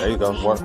There you go. What?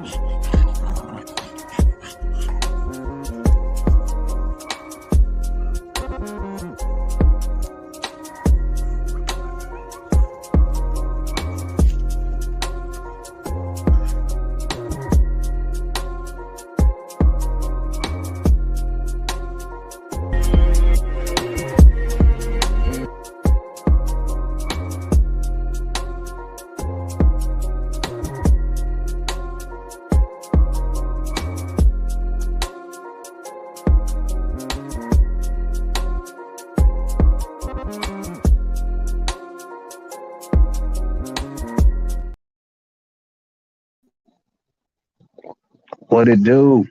What it do?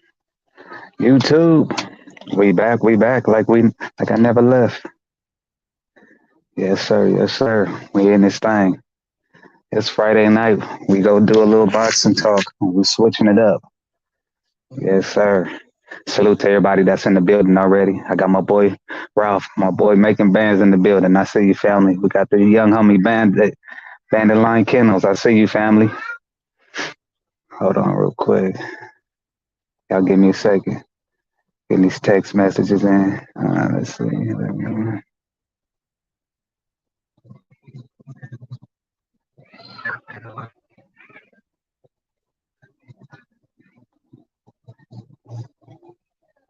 YouTube. We back like I never left. Yes, sir, yes, sir. We in this thing. It's Friday night. We go do a little boxing talk. We switching it up. Yes, sir. Salute to everybody that's in the building already. I got my boy Ralph, my boy making bands in the building. I see you, family. We got the young homie Bandit Line Kennels. I see you, family. Hold on real quick. Y'all give me a second. Getting these text messages in. Let's see.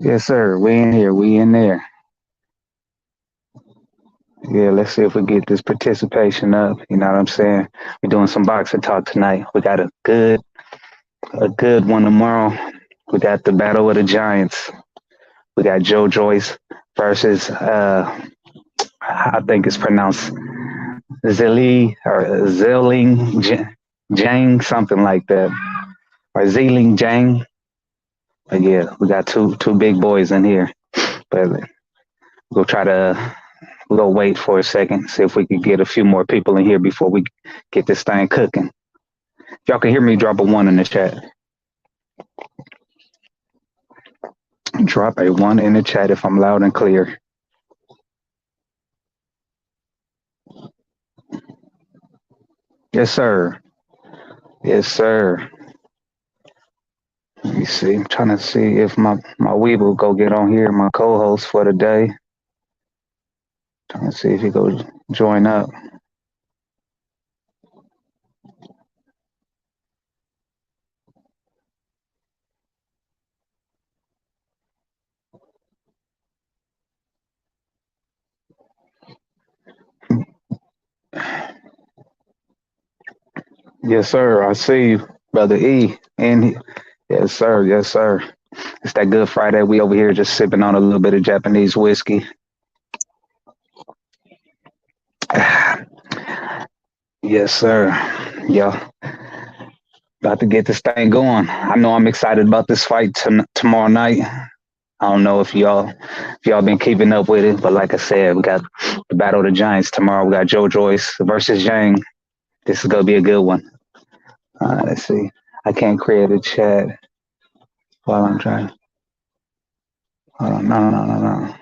Yes, sir. We in here. We in there. Yeah, let's see if we get this participation up. You know what I'm saying? We're doing some boxing talk tonight. We got a good one tomorrow. We got the Battle of the Giants. We got Joyce versus I think it's pronounced Zhilei or Zhang, something like that. Or Zhang. But yeah, we got two big boys in here. But we'll try to we'll wait for a second, see if we can get a few more people in here before we get this thing cooking. If y'all can hear me, drop a 1 in the chat. Drop a 1 in the chat if I'm loud and clear. Yes, sir. Yes, sir. Let me see. I'm trying to see if my Weeble go get on here, my co-host for the day. Trying to see if he go join up. Yes, sir. I see you, Brother E. And yes, sir. Yes, sir. It's that Good Friday. We over here just sipping on a little bit of Japanese whiskey. Yes, sir. Yeah. About to get this thing going. I know I'm excited about this fight tomorrow night. I don't know if y'all been keeping up with it, but like I said, we got the Battle of the Giants tomorrow. We got Joyce versus Zhang. This is gonna be a good one. Let's see. I can't create a chat while I'm trying. Hold on. No.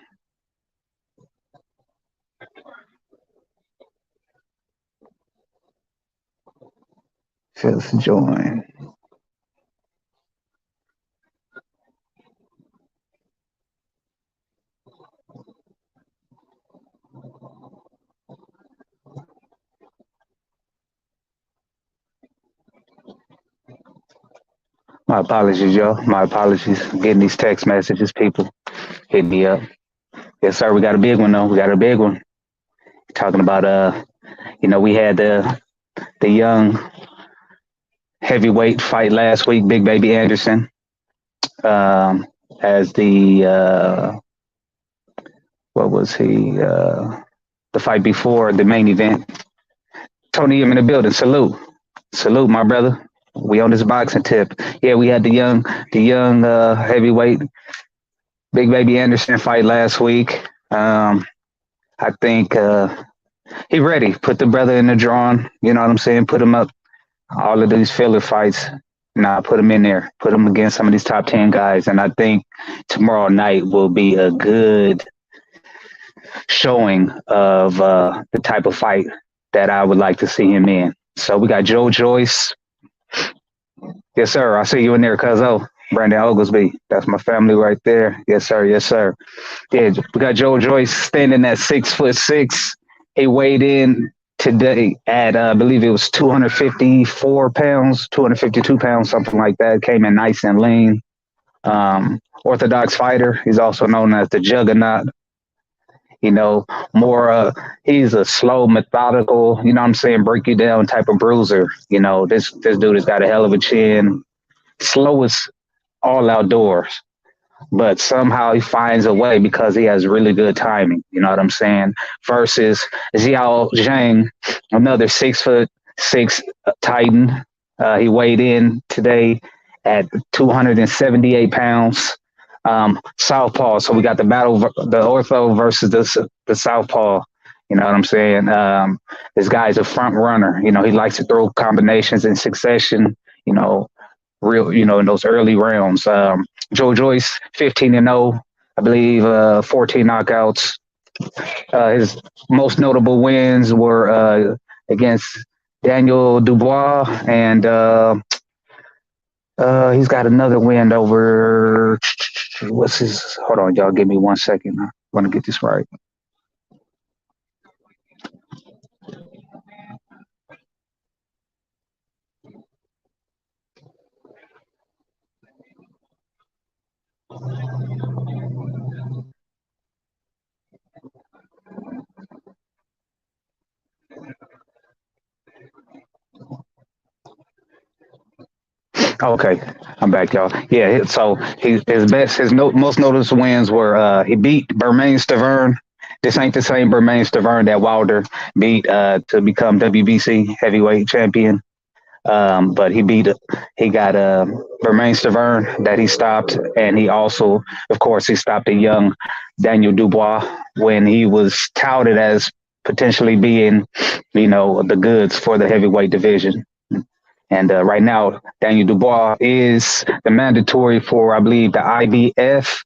Just join. My apologies, y'all. My apologies. I'm getting these text messages. People hit me up. Yes, sir. We got a big one though. We got a big one. Talking about we had the young heavyweight fight last week. Big Baby Anderson as the what was he? The fight before the main event. Tony, I'm in the building. Salute, my brother. We on this boxing tip. Yeah, we had the young heavyweight Big Baby Anderson fight last week. I think he ready. Put the brother in the drawing. You know what I'm saying? Put him up. All of these filler fights. Nah, put him in there. Put him against some of these top 10 guys. And I think tomorrow night will be a good showing of the type of fight that I would like to see him in. So we got Joyce. Yes, sir. I see you in there, Cuzzo. Brandon Oglesby. That's my family right there. Yes, sir. Yes, sir. Yeah, we got Joe Joyce standing at 6'6". He weighed in today at I believe it was 254 pounds, 252 pounds, something like that. Came in nice and lean. Orthodox fighter. He's also known as the Juggernaut. You know, more he's a slow, methodical, you know what I'm saying, break you down type of bruiser. You know, this dude has got a hell of a chin. Slow as all outdoors, but somehow he finds a way because he has really good timing. You know what I'm saying? Versus Zhang, another 6'6" Titan. He weighed in today at 278 pounds. Southpaw. So we got the battle, the ortho versus the southpaw. You know what I'm saying? This guy's a front runner. You know, he likes to throw combinations in succession. You know, real, you know, in those early rounds. Joe Joyce, 15-0, I believe, 14 knockouts. His most notable wins were against Daniel Dubois, and he's got another win over. What's his? Hold on, y'all. Give me 1 second. I want to get this right. Okay, I'm back, y'all. Yeah, so his most noticeable wins were he beat Bermain Stavern. This ain't the same Bermain Stavern that Wilder beat to become WBC heavyweight champion. But he got Bermain Stavern that he stopped, and he also, of course, he stopped a young Daniel Dubois when he was touted as potentially being, you know, the goods for the heavyweight division. And right now, Daniel Dubois is the mandatory for, I believe, the IBF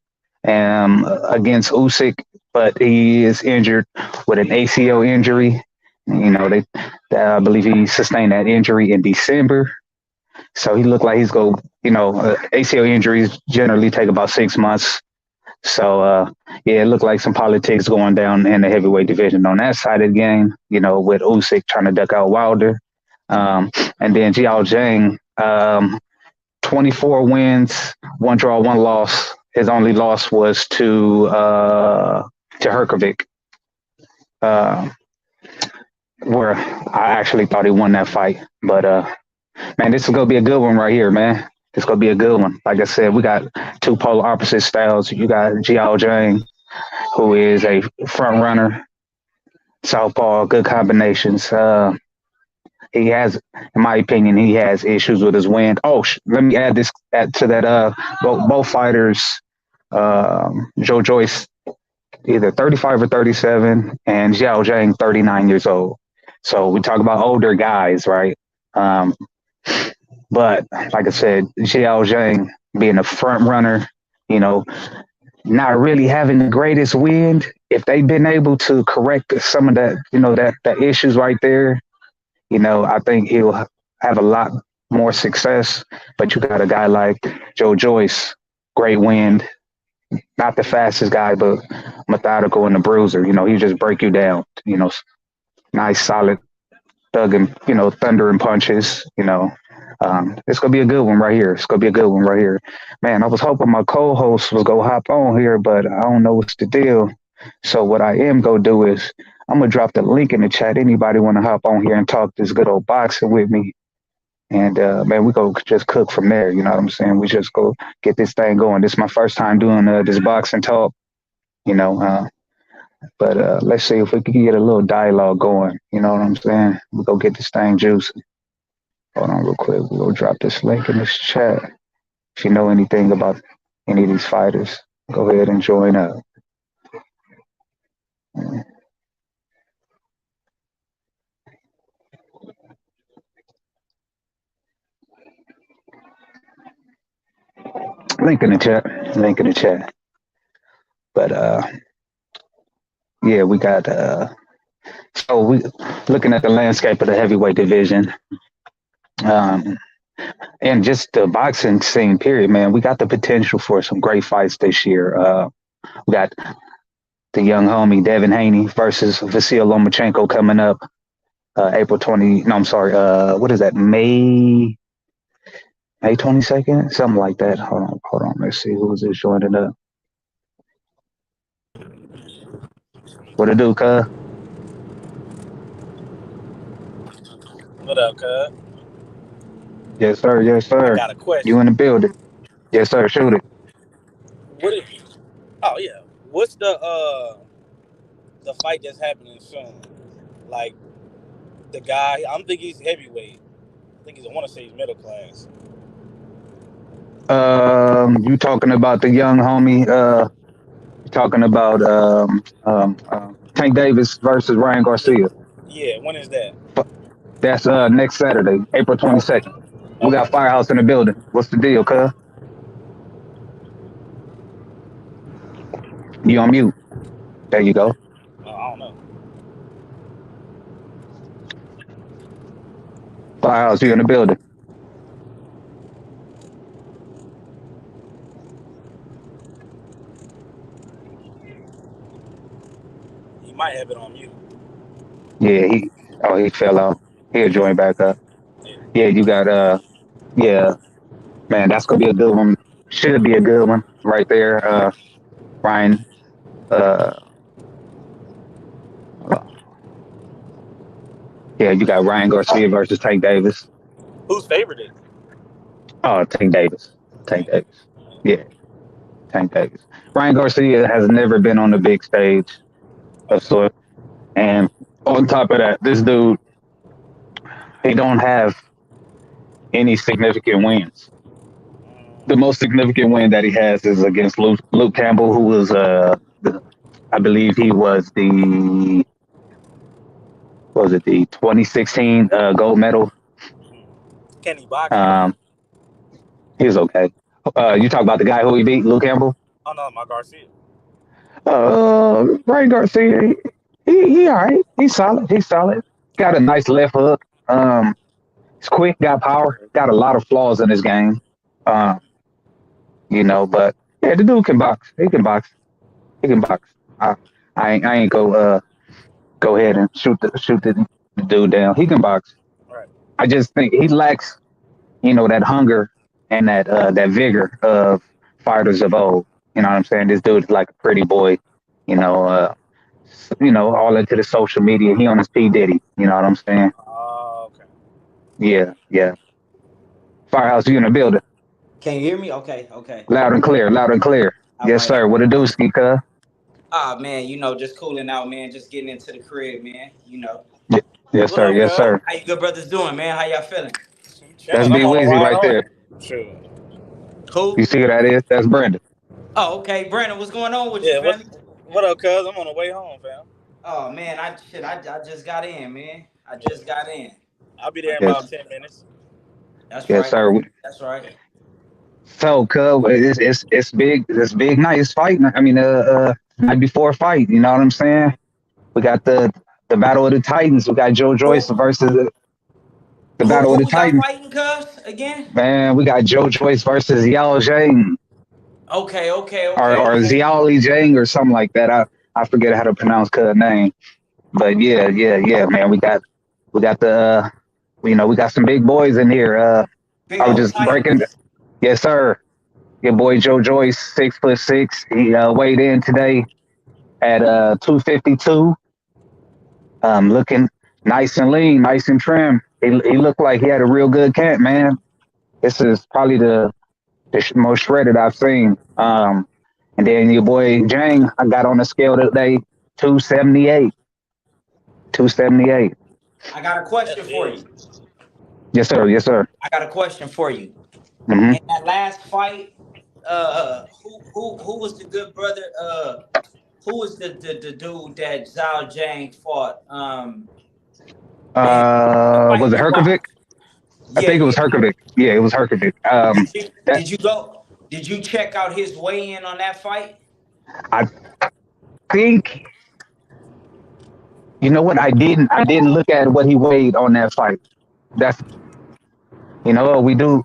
against Usyk, but he is injured with an ACL injury. You know, I believe he sustained that injury in December. So he looked like he's going, you know, ACL injuries generally take about 6 months. So, yeah, it looked like some politics going down in the heavyweight division on that side of the game, you know, with Usyk trying to duck out Wilder. And then Zhang, 24 wins, one draw, one loss. His only loss was to Herkovic, uh, where I actually thought he won that fight. But man, this is gonna be a good one right here, man. This is gonna be a good one. Like I said, we got two polar opposite styles. You got Zhang, who is a front runner, southpaw, good combinations. He has, in my opinion, he has issues with his wind. Oh, let me add to that. Both fighters, Joe Joyce, either 35 or 37, and Xiao Zhang, 39 years old. So we talk about older guys, right? Um, but like I said, Xiao Zhang being a front runner, you know, not really having the greatest wind. If they've been able to correct some of that, you know, that issues right there, you know, I think he'll have a lot more success. But you got a guy like Joe Joyce, great wind, not the fastest guy, but methodical and a bruiser. You know, he just break you down. You know, nice, solid, thugging, you know, thundering punches. You know, it's gonna be a good one right here. It's gonna be a good one right here. Man, I was hoping my co-host was gonna hop on here, but I don't know what's the deal. So what I am gonna do is I'm gonna drop the link in the chat. Anybody want to hop on here and talk this good old boxing with me? And man, we go just cook from there. You know what I'm saying? We just go get this thing going. This is my first time doing this boxing talk. You know, but let's see if we can get a little dialogue going. You know what I'm saying? We go get this thing juicy. Hold on, real quick. We go drop this link in this chat. If you know anything about any of these fighters, go ahead and join up. Link in the chat. Link in the chat. But yeah, we got so we looking at the landscape of the heavyweight division. Um, And just the boxing scene, period, man. We got the potential for some great fights this year. We got the young homie Devin Haney versus Vasil Lomachenko coming up April 20. No, I'm sorry. What is that? May 22nd, something like that. Hold on. Let's see who's this joining up. What it do, cuz? What up, cuz? Yes, sir. Yes, I sir. got a You question. in the building? Yes, sir. Shoot it. What? Oh yeah. What's the fight that's happening soon? Like the guy, I'm thinking he's heavyweight. I think he's. I want to say he's middle class. You talking about the young homie? You talking about Tank Davis versus Ryan Garcia? Yeah. When is that? That's next Saturday, April Oh, 22nd. We got okay. Firehouse in the building. What's the deal, cuz? You on mute. There you go. I don't know. Firehouse, you in the building. He might have it on mute. Yeah, he fell out. He'll Yeah. join back up. Yeah. Yeah, you got yeah, man, that's gonna be a good one. Should be a good one right there. Ryan uh yeah, you got Ryan Garcia versus Tank Davis. Who's favorite? Is? Oh, Tank Davis. Tank Tank. Davis. Yeah, Tank Davis. Ryan Garcia has never been on the big stage of Okay. sort. And on top of that, this dude, he don't have any significant wins. The most significant win that he has is against Luke Campbell, who was I believe he was the was it the 2016 gold medal. Can he box though? Um, he was okay. You talk about the guy who he beat, Luke Campbell. Oh no, my Garcia. Ryan Garcia, he all right. He's solid. He's solid. Got a nice left hook. He's quick, got power, got a lot of flaws in his game. Um, but yeah, the dude can box. He can box. He can box. I, I ain't go ahead and shoot the dude down. He can box. Right. I just think he lacks, that hunger and that vigor of fighters of old. You know what I'm saying? This dude's like a pretty boy. You know, uh, all into the social media. He on his P Diddy. You know what I'm saying? Okay. Yeah, yeah. Firehouse, you in the building? Can you hear me? Okay, okay. Loud and clear. Loud and clear. All Yes, right. sir. What it do, Ski? Ah, man, just cooling out, man. Just getting into the crib, man. Yes, What sir. up, Yes, cuz? sir. How you good brothers doing, man? How y'all feeling? I'm That's chilling. I'm B on a Weezy ride right there. home. Sure. You Who? see who that is? That's Brandon. Oh, okay. Brandon, what's going on with you, Yeah. family? What up, cuz? I'm on the way home, fam. Oh man, I just got in, man. I Yeah. just got in. I'll be there Right. in about Yes, 10 minutes. That's yes, right. sir. That's right. So, cuz it's big. It's big night. It's fight night. I mean, night before fight. You know what I'm saying? We got the battle of the Titans. We got Joyce Who versus the who battle of who the we got Titans. fighting, cuz again? Man, we got Joyce versus Zhang Okay, okay, or okay, okay. Zhang or something like that. I forget how to pronounce cuz name. But yeah, yeah, yeah, man. We got we got some big boys in here. Big I was old just breaking. Titans. Yes, sir. Your boy Joyce, 6'6". He weighed in today at 252. Looking nice and lean, nice and trim. He looked like he had a real good camp, man. This is probably the most shredded I've seen. And then your boy Zhang, I got on the scale today, 278. 278. I got a That's question for big. you. Yes, sir. Yes, sir. I got a question for you. Hmm. In that last fight, who was the good brother? Who was the dude that Zhao Jang fought? Man, the fight Was it we Herkovic? watched. I Yeah, think it was yeah. Herkovic. Yeah, it was Herkovic. That Did you go? Did you check out his weigh in on that fight? I think you know what I didn't look at what he weighed on that fight. That's You know, we do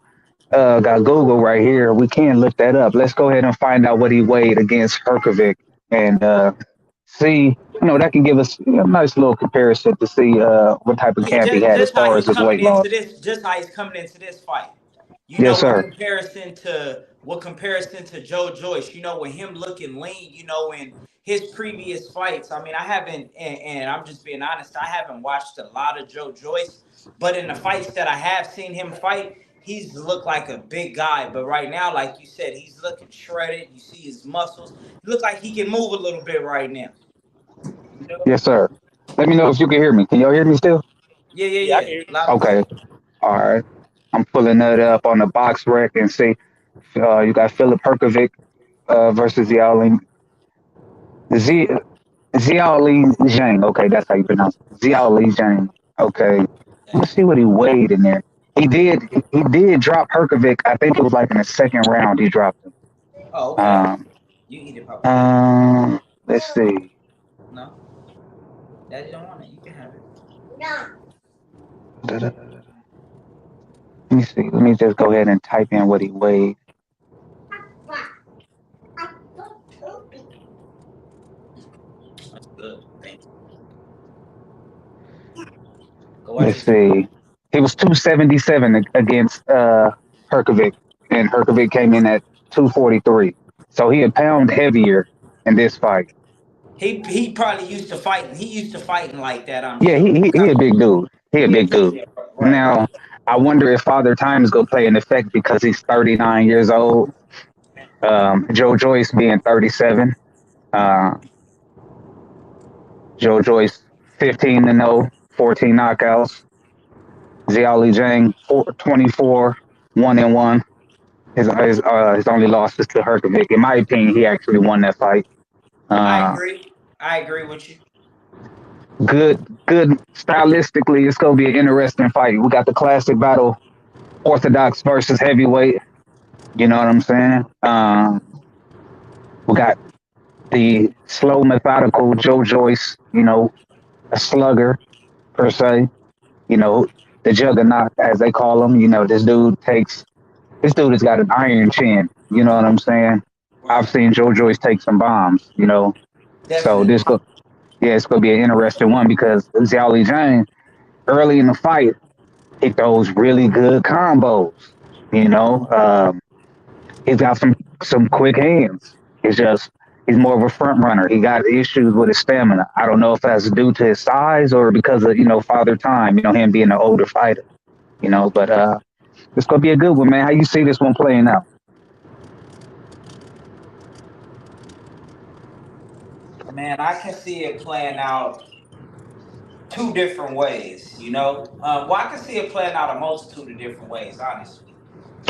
got Google right here. We can look that up. Let's go ahead and find out what he weighed against Herkovic and see. You know, that can give us a nice little comparison to see what type of Yeah, camp he had as just how far as he's his coming weight into loss. this, just how he's coming into this fight. You Yes, know, sir. what comparison to Joe Joyce. You know, with him looking lean. You know, in his previous fights. I mean, I haven't, and I'm just being honest. I haven't watched a lot of Joe Joyce, but in the fights that I have seen him fight, he's looked like a big guy. But right now, like you said, he's looking shredded. You see his muscles. He look like he can move a little bit right now. You know? Yes, sir. Let me know if you can hear me. Can y'all hear me still? Yeah, yeah, Yeah, I can yeah. hear you. Loud and Okay. clear. All right. I'm pulling that up on the box rec and see. You got Philip Herkovic versus Z Xiaoli Zhang. Okay, that's how you pronounce it. Xiaoli Zhang. Okay. Let's see what he weighed in there. He did drop Herkovic. I think it was like in the second round he dropped him. Oh, okay. Um You eat it, Papa. You eat it. let's see. No, Daddy don't want it. You can have it. Let me see. Let me just go ahead and type in what he weighed. That's good. Thank you. Go watch Let's your TV. see. He was 277 against Herkovic, and Herkovic came in at 243. So he a pound heavier in this fight. He probably used to fighting. He used to fighting like that. I'm Yeah, sure. he a big dude. He a Yeah, big dude. yeah, right, right. Now, I wonder if Father Time is gonna play an effect because he's 39 years old. Joe Joyce being 37. Uh, Joe Joyce 15 and 0, 14 knockouts. Xiaoli Zhang 24, 1 and 1. His only loss is to Herkovic. In my opinion, he actually won that fight. I Uh, agree. I agree with you. good stylistically. It's gonna be an interesting fight. We got the classic battle, orthodox versus heavyweight. You know what I'm saying? We got the slow, methodical Joe Joyce. You know, a slugger per se. You know, the juggernaut as they call him. You know, this dude has got an iron chin. You know what I'm saying? I've Right. seen Joe Joyce take some bombs. You know, so Definitely. yeah, it's gonna be an interesting one because Xiaoli Zhang early in the fight he throws really good combos. You know, he's got some quick hands. It's just he's more of a front runner. He got issues with his stamina. I don't know if that's due to his size or because of father time. You know, him being an older fighter. You know, but it's gonna be a good one, man. How you see this one playing out? Man, I can see it playing out two different ways. You know, well, I can see it playing out a multitude of different ways. Honestly.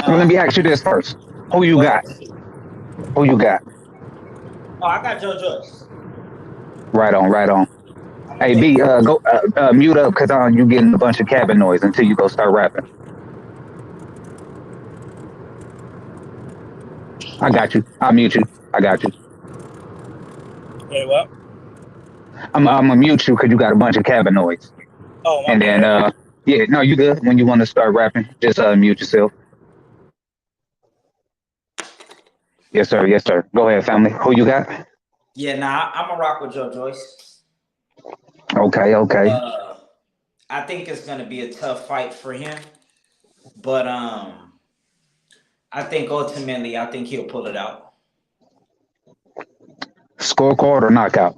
Well, let Um, me ask you this first: Who you go got? ahead. Who you got? Oh, I got Joe Joyce. Right on, right on. I'm gonna Hey, take. B, go mute up because you getting a bunch of cabin noise until you go start rapping. I got you. I'll mute you. I got you. Wait, what? I'm gonna mute you because you got a bunch of cabin noise. Oh, my And then, bad. yeah, no, you good. When you want to start rapping, just mute yourself. Yes, sir. Yes, sir. Go ahead, family. Who you got? Yeah, nah, I'm a rock with Joe Joyce. Okay, okay. Uh, I think it's gonna be a tough fight for him, but I think ultimately, I think he'll pull it out. Scorecard or knockout?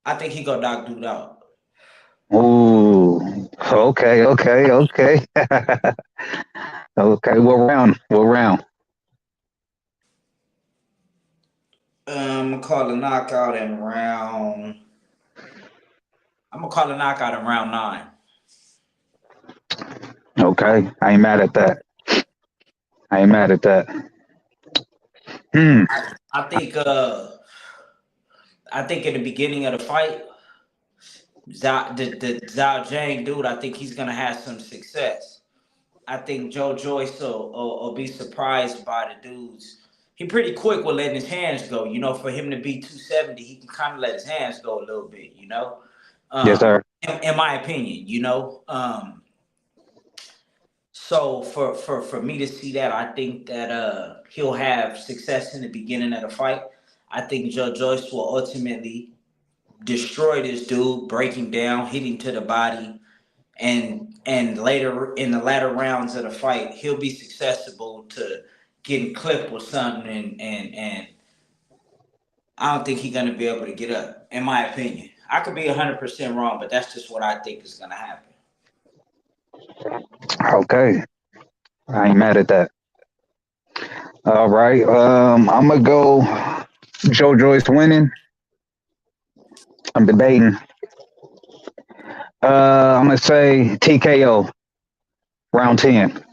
I think he gonna knock dude out. Ooh. Okay, okay, okay. Okay. What round? What round? I'm gonna call a knockout in round. I'm gonna call a knockout in round 9. Okay. I ain't mad at that. I ain't mad at that. Hmm. I think. I think in the beginning of the fight, the Zhao Zhang dude, I think he's gonna have some success. I think Joe Joyce will be surprised by the dudes. He pretty quick with letting his hands go. You know, for him to be 270, he can kind of let his hands go a little bit. You know, Yes, sir. in my opinion, you know, So for me to see that, I think that he'll have success in the beginning of the fight. I think Joe Joyce will ultimately destroy this dude, break him down, hit him to the body, and later in the latter rounds of the fight, he'll be susceptible to getting clipped with something, and I don't think he's gonna be able to get up. In my opinion, I could be 100% wrong, but that's just what I think is gonna happen. Okay, I ain't mad at that. All right, I'm gonna go Joe Joyce winning. I'm debating. I'm gonna say TKO round 10.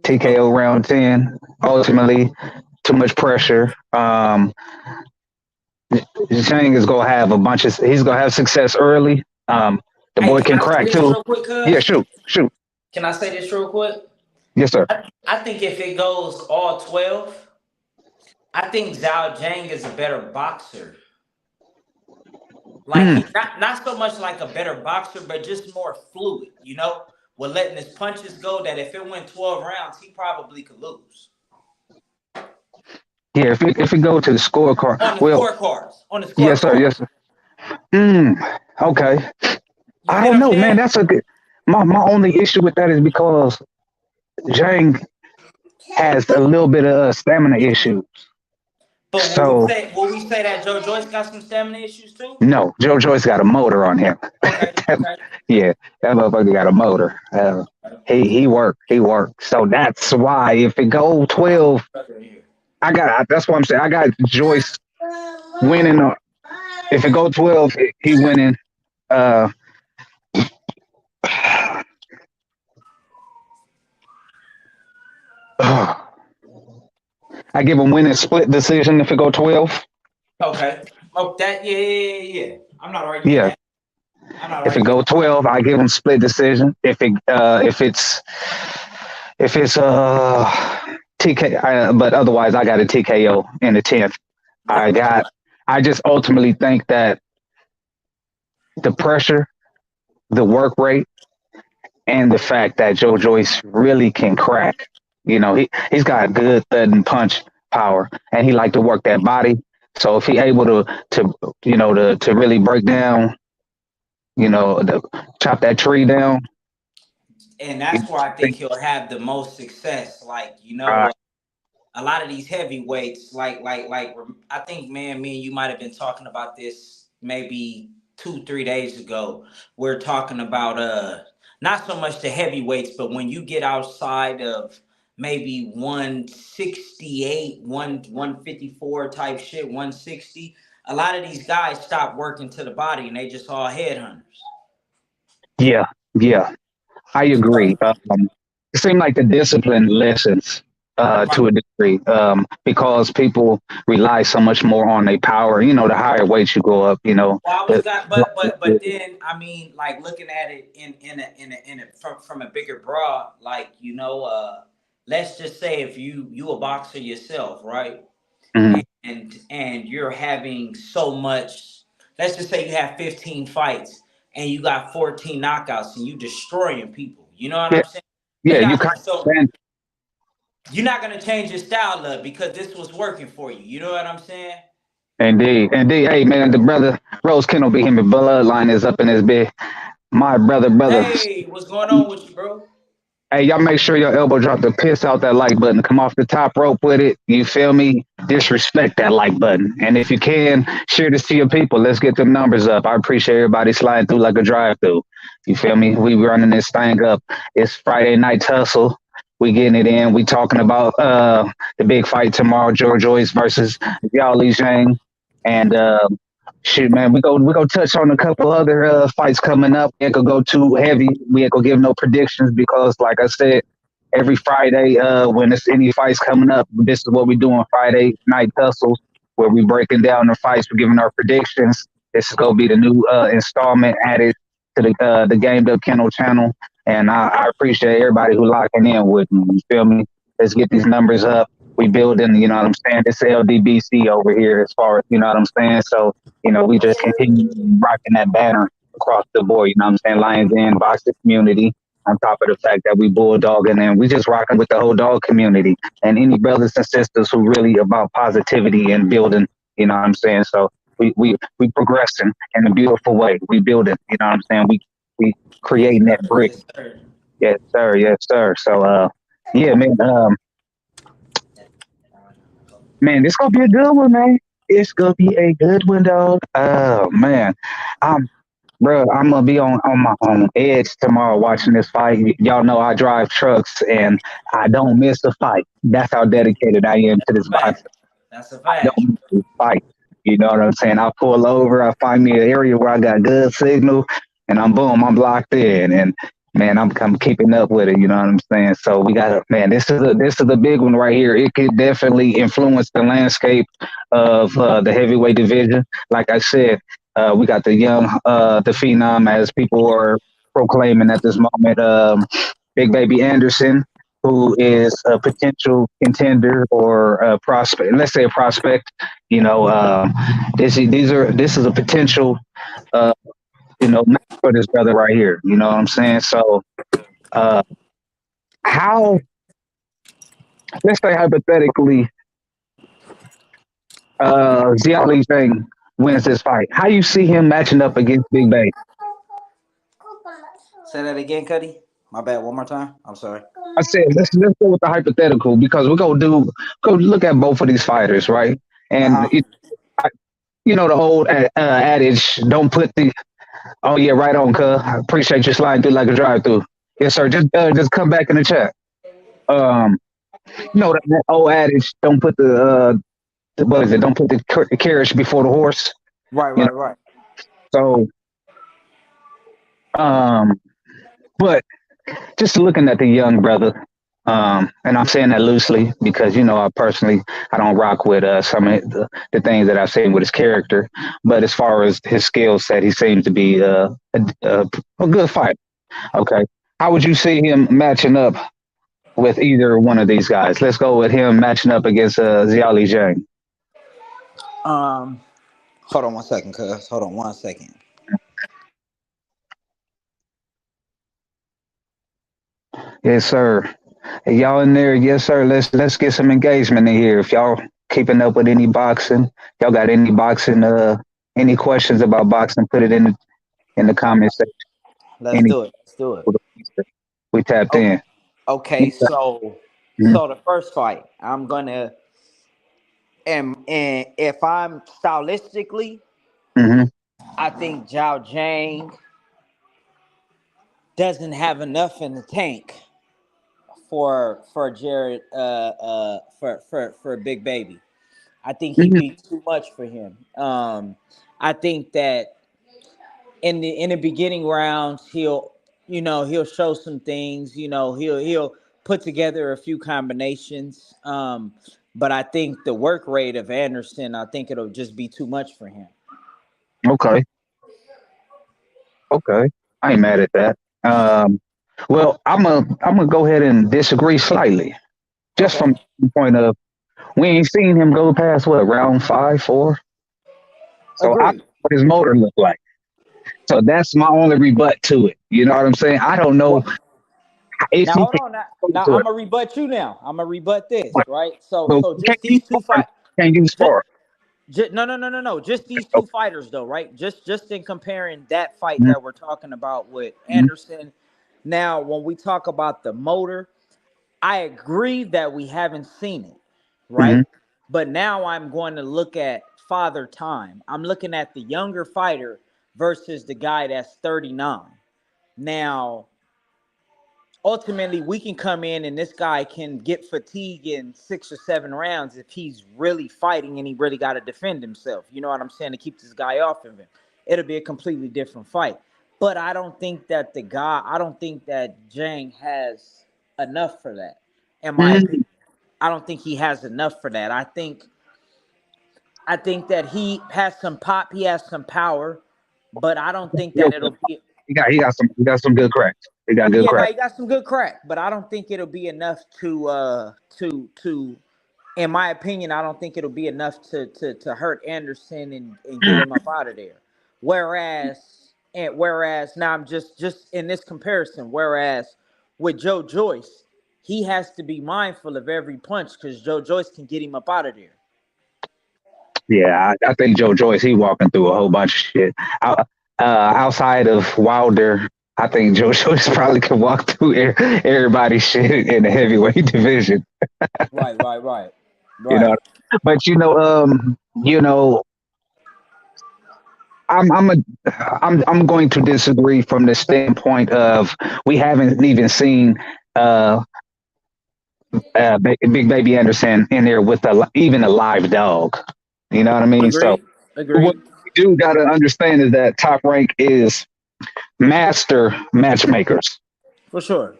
TKO round 10. Ultimately, too much pressure. Zhang is gonna have a bunch of. He's gonna have success early. The Hey, boy can can I say crack this too. real quick, Yeah, cuz? shoot, shoot. Can I say this real quick? Yes, sir. I think if it goes all 12, I think Zhao Zhang is a better boxer. Like Hmm. he not so much like a better boxer, but just more fluid, with letting his punches go. That if it went 12 rounds, he probably could lose Yeah, if we go to the scorecard, on the well, scorecards. On the yes, sir. scorecard, Yes, sir. Hmm. Okay. you I see don't what I'm know, man. saying? That's a good. My only issue with that is because Zhang has a little bit of stamina issues. But So will we say that Joe Joyce got some stamina issues too? no, Joe Joyce got a motor on him. Okay, okay. Yeah, that motherfucker got a motor. He worked. So that's why if it go 12, that's what I'm saying. I got Joyce winning. If it go 12, he winning. Uh, I give him winning split decision if it go 12. Okay. Oh, that yeah. I'm not arguing Yeah, that. I'm not if it arguing go 12, I give him split decision. If it's TK, but otherwise I got a TKO in the 10th. I that. got. I just ultimately think that the pressure, the work rate, and the fact that Joe Joyce really can crack. He's got good thud and punch power, and he like to work that body. So if he able to really break down, chop that tree down. And You that's where I think think, he'll have the most success. Like, uh, a lot of these heavyweights, like I think, man, me and you might have been talking about this maybe 2-3 days ago. We're talking about not so much the heavyweights, but when you get outside of maybe 168, 154 type shit, 160, a lot of these guys stop working to the body and they just all headhunters. yeah, yeah, I agree. It seemed like the discipline lessens to a degree because people rely so much more on their power. The higher weights you go up, Well, I was the got, but then I mean, like looking at it in a from a bigger broad, like let's just say if you a boxer yourself, right, mhm. and you're having so much, let's just say you have 15 fights and you got 14 knockouts and you destroying people. You know what Yeah, I'm saying? yeah, You're you not kind gonna of you're not gonna change your style up because this was working for you. You know what I'm saying? indeed. Hey man, the brother Rose Kendall be him. Bloodline is up in his bed. My brother. Hey, what's going on with you, bro? Hey, y'all make sure your elbow drop the piss out that like button. Come off the top rope with it. You feel me? Disrespect that like button. And if you can, share this to your people. Let's get them numbers up. I appreciate everybody sliding through like a drive through. You feel me? We running this thing up. It's Friday night tussle. We getting it in. We talking about the big fight tomorrow, George Joyce versus Yao Zhang. And shoot, man, we go touch on a couple other fights coming up. We ain't gonna go too heavy. We ain't gonna give no predictions because, like I said, every Friday when there's any fights coming up, this is what we do on Friday night tussles, where we breaking down the fights, we're giving our predictions. This is gonna be the new installment added to the Gamed Up Kennel channel, and I appreciate everybody who locking in with me. You feel me? Let's get these numbers up. We building, you know what I'm saying? This LDBC over here, as far as you know what I'm saying. So we just continue rocking that banner across the board. You know what I'm saying? Lions Den, boxing community. On top of the fact that we bulldogging and we just rocking with the whole dog community and any brothers and sisters who really about positivity and building. You know what I'm saying? So we progressing in a beautiful way. We building. You know what I'm saying? We Yes, creating that sir. brick. Yes, sir. Yes, sir. Yes, sir. So yeah, man, this gonna be a good one, man. It's gonna be a good one, dog. Oh man, I'm, bro. I'm gonna be on my on edge tomorrow watching this fight. Y'all know I drive trucks and I don't miss a fight. That's how dedicated I am to That's this a fact. boxing. That's a I fact. don't miss a fight. You know what I'm saying? I pull over, I find me an area where I got good signal, and I'm boom, I'm locked in, and man, I'm keeping up with it. You know what I'm saying? So we got to, man. This is a big one right here. It could definitely influence the landscape of the heavyweight division. Like I said, we got the young, the phenom, as people are proclaiming at this moment. Big Baby Anderson, who is a potential contender or a prospect. Let's say a prospect. You know, this is a potential. Uh, match for this brother right here. You know what I'm saying? So, uh, how? Let's say hypothetically, Zhilei Zhang wins this fight. How you see him matching up against Big Baby? Say that again, Cuddy. My bad. One more time. I'm sorry. I said let's go with the hypothetical because we're gonna go look at both of these fighters, right? Uh And huh. the old adage, don't put the oh yeah, right on, cuz. I appreciate you sliding through like a drive through. Yes, sir. Just come back in the chat. Um, that old adage, don't put what is it? Don't put the carriage before the horse. Right. You know, Right. Right. so um, but just looking at the young brother, and I'm saying that loosely because I personally I don't rock with some of the things that I've seen with his character, but as far as his skill set, he seems to be a good fighter. Okay, how would you see him matching up with either one of these guys? Let's go with him matching up against Zhilei Zhang. Um. Hold on one second, cuz. Hold on one second. Yes, sir. Hey, y'all in there? Yes, sir. Let's get some engagement in here. If y'all keeping up with any boxing, y'all got any boxing any questions about boxing, put it in the comment section. Let's Any do it. Let's do it. we tapped Okay. in. Okay. So the first fight, I'm gonna and if I'm stylistically, Mm-hmm. I think Zhao Zhang doesn't have enough in the tank for Jared for Big Baby. I think he'd Hmm. be too much for him. I think that in the beginning rounds he'll show some things. He'll put together a few combinations. But I think the work rate of Anderson, I think it'll just be too much for him. Okay. Okay. I ain't mad at that. Um, well, I'm gonna go ahead and disagree slightly, just Okay. from the point of we ain't seen him go past what round five, four. So I don't Agreed. know what his motor look like. So that's my only rebut to it. You know what I'm saying? I don't know What? if Now he hold can on. Now, go now to I'm it. gonna rebut you. Now I'm gonna rebut this. But, Right. So but so we can't just use these two spar. fight. Can't use Just, spar. no, no, no, no, no. Just these two Okay. fighters, though, right? Just in comparing that fight Mhm, that we're talking about with mhm, Anderson. Now, when we talk about the motor, I agree that we haven't seen it, right? mhm. But now I'm going to look at father time. I'm looking at the younger fighter versus the guy that's 39. Now, ultimately we can come in and this guy can get fatigue in 6 or 7 rounds if he's really fighting and he really got to defend himself. You know what I'm saying? To keep this guy off of him, it'll be a completely different fight. But I don't think that Jang has enough for that. In my Mhm. opinion, I don't think he has enough for that. I think that he has some pop, he has some power, but I don't think Real that good. it'll be. He got some good cracks. He got good Yeah, now cracks. he got some good crack, but I don't think it'll be enough to in my opinion, I don't think it'll be enough to hurt Anderson and get him up out of there. Whereas And whereas now I'm just in this comparison, whereas with Joe Joyce, he has to be mindful of every punch because Joe Joyce can get him up out of there. Yeah, I think Joe Joyce, he walking through a whole bunch of shit. Outside of Wilder, I think Joe Joyce probably could walk through everybody's shit in the heavyweight division. You know, Right. but I'm a I'm going to disagree from the standpoint of we haven't even seen uh, Big Baby Anderson in there with even a live dog. You know what I mean? So Agreed. what Agreed. we do got to understand is that Top Rank is master matchmakers. For sure.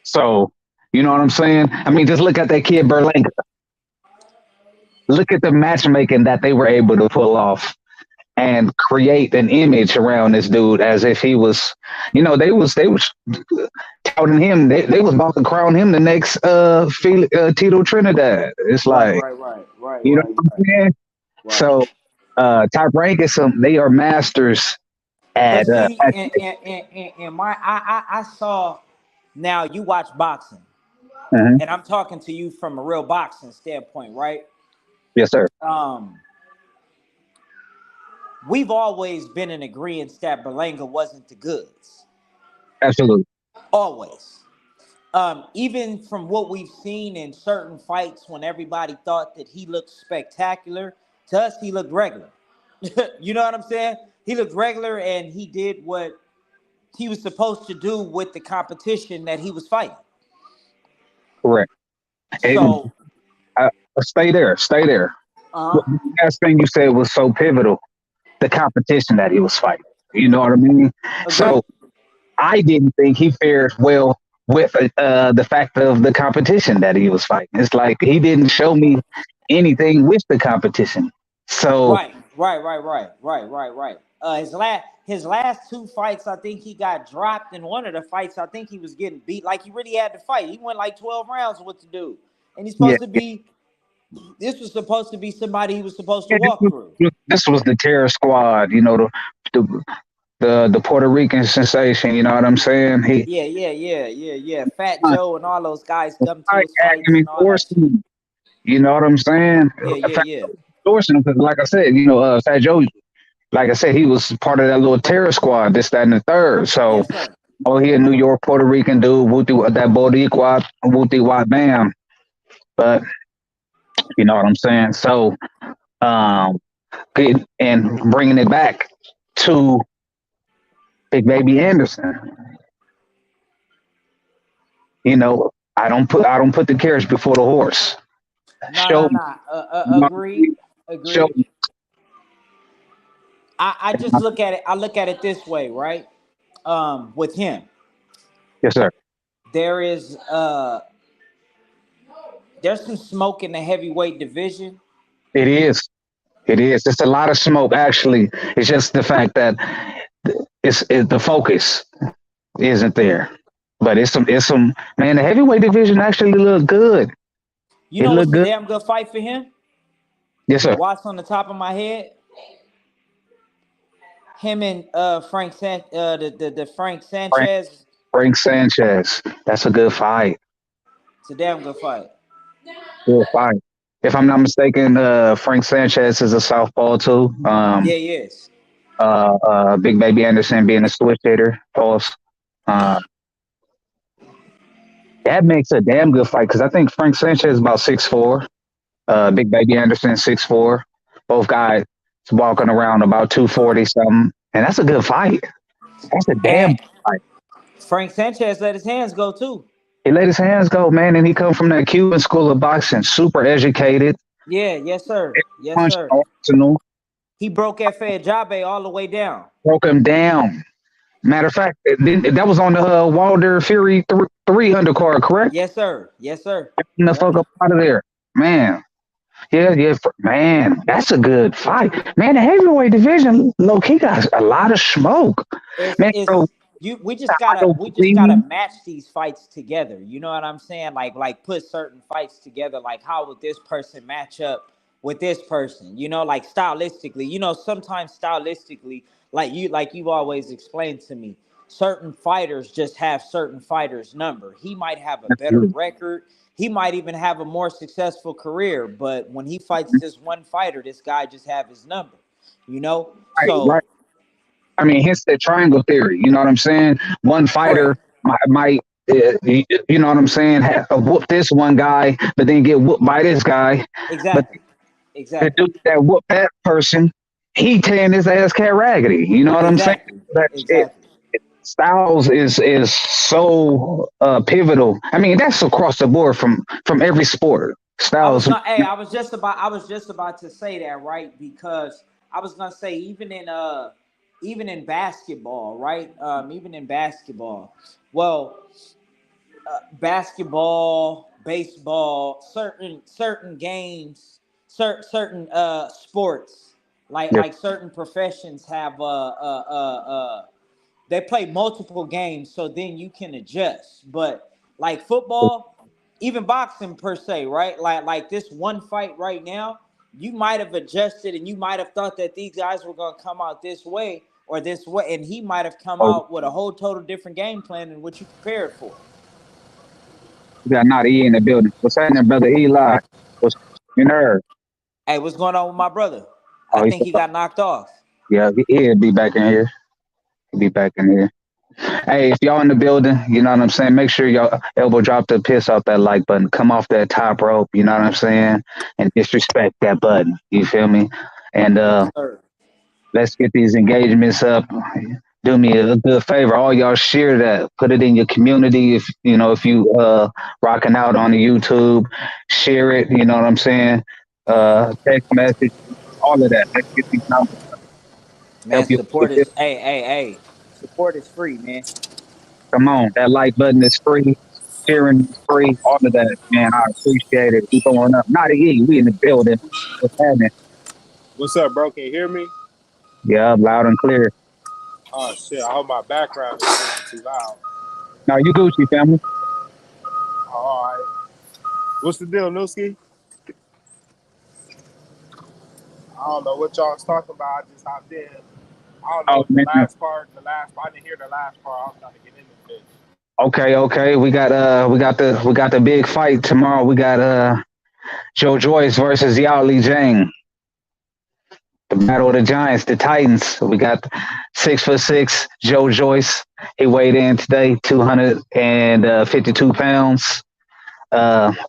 So you know what I'm saying? I mean, just look at that kid Berlanga. Look at the matchmaking that they were able to pull off and create an image around this dude as if he was, they was touting him. They was about to crown him the next Tito Trinidad. It's Right, like, right, right, right, you know right, what I'm right, saying? right. So Top Rank is they are masters But at see, and my I saw now you watch boxing, mhm. and I'm talking to you from a real boxing standpoint, right? Yes, sir. Um, we've always been in agreement that Berlanga wasn't the goods. Absolutely. Always. Even from what we've seen in certain fights when everybody thought that he looked spectacular, to us he looked regular. You know what I'm saying? He looked regular and he did what he was supposed to do with the competition that he was fighting. Correct. And So, uh, stay there. Stay there. uh-huh. The last thing you said was so pivotal. The competition that he was fighting. You know what I mean? So Agreed. I didn't think he fared well with the fact of the competition that he was fighting. It's like he didn't show me anything with the competition. So Right. His last two fights, I think he got dropped in one of the fights. I think he was getting beat. Like he really had to fight. He went like 12 rounds with the dude. And he's yeah, supposed to be this was supposed to be somebody he was supposed to yeah, walk through. this was the terror squad. The the Puerto Rican sensation. You know what I'm saying? Yeah. Fat Joe and all those guys come to Fight his had him fights and all that shit. endorsing. You know what I'm saying? Fat Yeah. endorsing him because, like I said, Fat Joe. Like I said, he was part of that little terror squad. This, that, and the third. So, Yes, sir. oh, he a New York Puerto Rican dude. That Boricua, Wuti Wat Bam. But you know what I'm saying? So, um, and bringing it back to Big Baby Anderson. I don't put the carriage before the horse. Show me, you know, Agreed. show Agreed. me. I just look at it. I look at it this way, right? With him, Yes, sir. there is there's some smoke in the heavyweight division. It is. It is. It's a lot of smoke. Actually, it's just the fact that the focus isn't there. But it's some man. The heavyweight division actually look good. You It know looked what's a good. damn good fight for him? Yes, sir. Watch on the top of my head. Him and the Frank Frank, Sanchez. Frank Sanchez. That's a good fight. It's a damn good fight. Good fight. If I'm not mistaken, Frank Sanchez is a southpaw too. Yeah, yes. Big Baby Anderson being a switch hitter. Pause. Uh, that makes a damn good fight because I think Frank Sanchez is about 6'4". Big Baby Anderson 6'4". Both guys walking around about 240 something, and that's a good fight. That's a damn And good fight. Frank Sanchez let his hands go too. He let his hands go, man, and he come from that Cuban school of boxing, super educated, Yeah, yes, sir. Yes, punch sir. arsenal, He broke Efe Ajabe all the way down. broke him down. Matter of fact, that was on the Wilder Fury three undercard, correct? Yes, sir. Yes, sir. Getting the Yep. fuck up out of there, man. Yeah, man, that's a good fight, man. The heavyweight division, low key got a lot of smoke, man. So It's you. We just I gotta don't we just gotta believe, match these fights together. You know what I'm saying? Like put certain fights together. Like how would this person match up with this person? You know, like stylistically. You know, sometimes stylistically, like you've always explained to me, certain fighters just have certain fighters number. He might have a better record, he might even have a more successful career, but when he fights this one fighter, this guy just have his number, you know. Right, right. So I mean, hence the triangle theory. You know what I'm saying? One fighter correct. might you know what I'm saying, whoop this one guy, but then get whooped by this guy. But Exactly. the Exactly. dude that whooped that person, he tearing his ass cat raggedy. You know what I'm saying? Exactly. That it, Exactly. Styles is so pivotal. I mean, that's across the board from every sport. Styles. I was just about to say that, right? Because I was gonna say even in basketball, right? Even in basketball. Well, basketball, baseball, certain games, certain sports, Yep. like certain professions have they play multiple games, so then you can adjust. But like football, even boxing per se, right? Like this one fight right now, you might have adjusted and you might have thought that these guys were gonna come out this way or this way, and he might have come Oh, out with a whole total different game plan than what you prepared for. we got not E in the building. What's happening, brother Eli? What's you know? Hey, what's going on with my brother? I Oh, think he got knocked off. yeah, he'll be back in here. He'll be back in here. Hey, if y'all in the building, you know what I'm saying, make sure y'all elbow drop the piss off that like button. Come off that top rope, you know what I'm saying? And disrespect that button. You feel me? And Yes, sir. let's get these engagements up. Do me a good favor. All y'all share that. Put it in your community. If you know, if you rocking out on the YouTube, share it. You know what I'm saying? Text message, all of that. Let's get these numbers. Man, Help you. support is hey. Support is free, man. Come on, that like button is free. Sharing is free. All of that, man. I appreciate it. We going up. Not a E. We in the building. What's happening? What's up, bro? Can you hear me? Yeah, loud and clear. Oh shit! I hope my background is not too loud. Now you Gucci family. Oh, all right. What's the deal, Newski? I don't know what y'all was talking about. I just hopped in. I don't know Oh what the man. last part. I didn't hear the last part. I was trying to get into this. Okay, okay. We got the big fight tomorrow. We got Joyce versus Zhang. The battle of the giants, the Titans. We got 6'6" Joyce. He weighed in today, 252 pounds.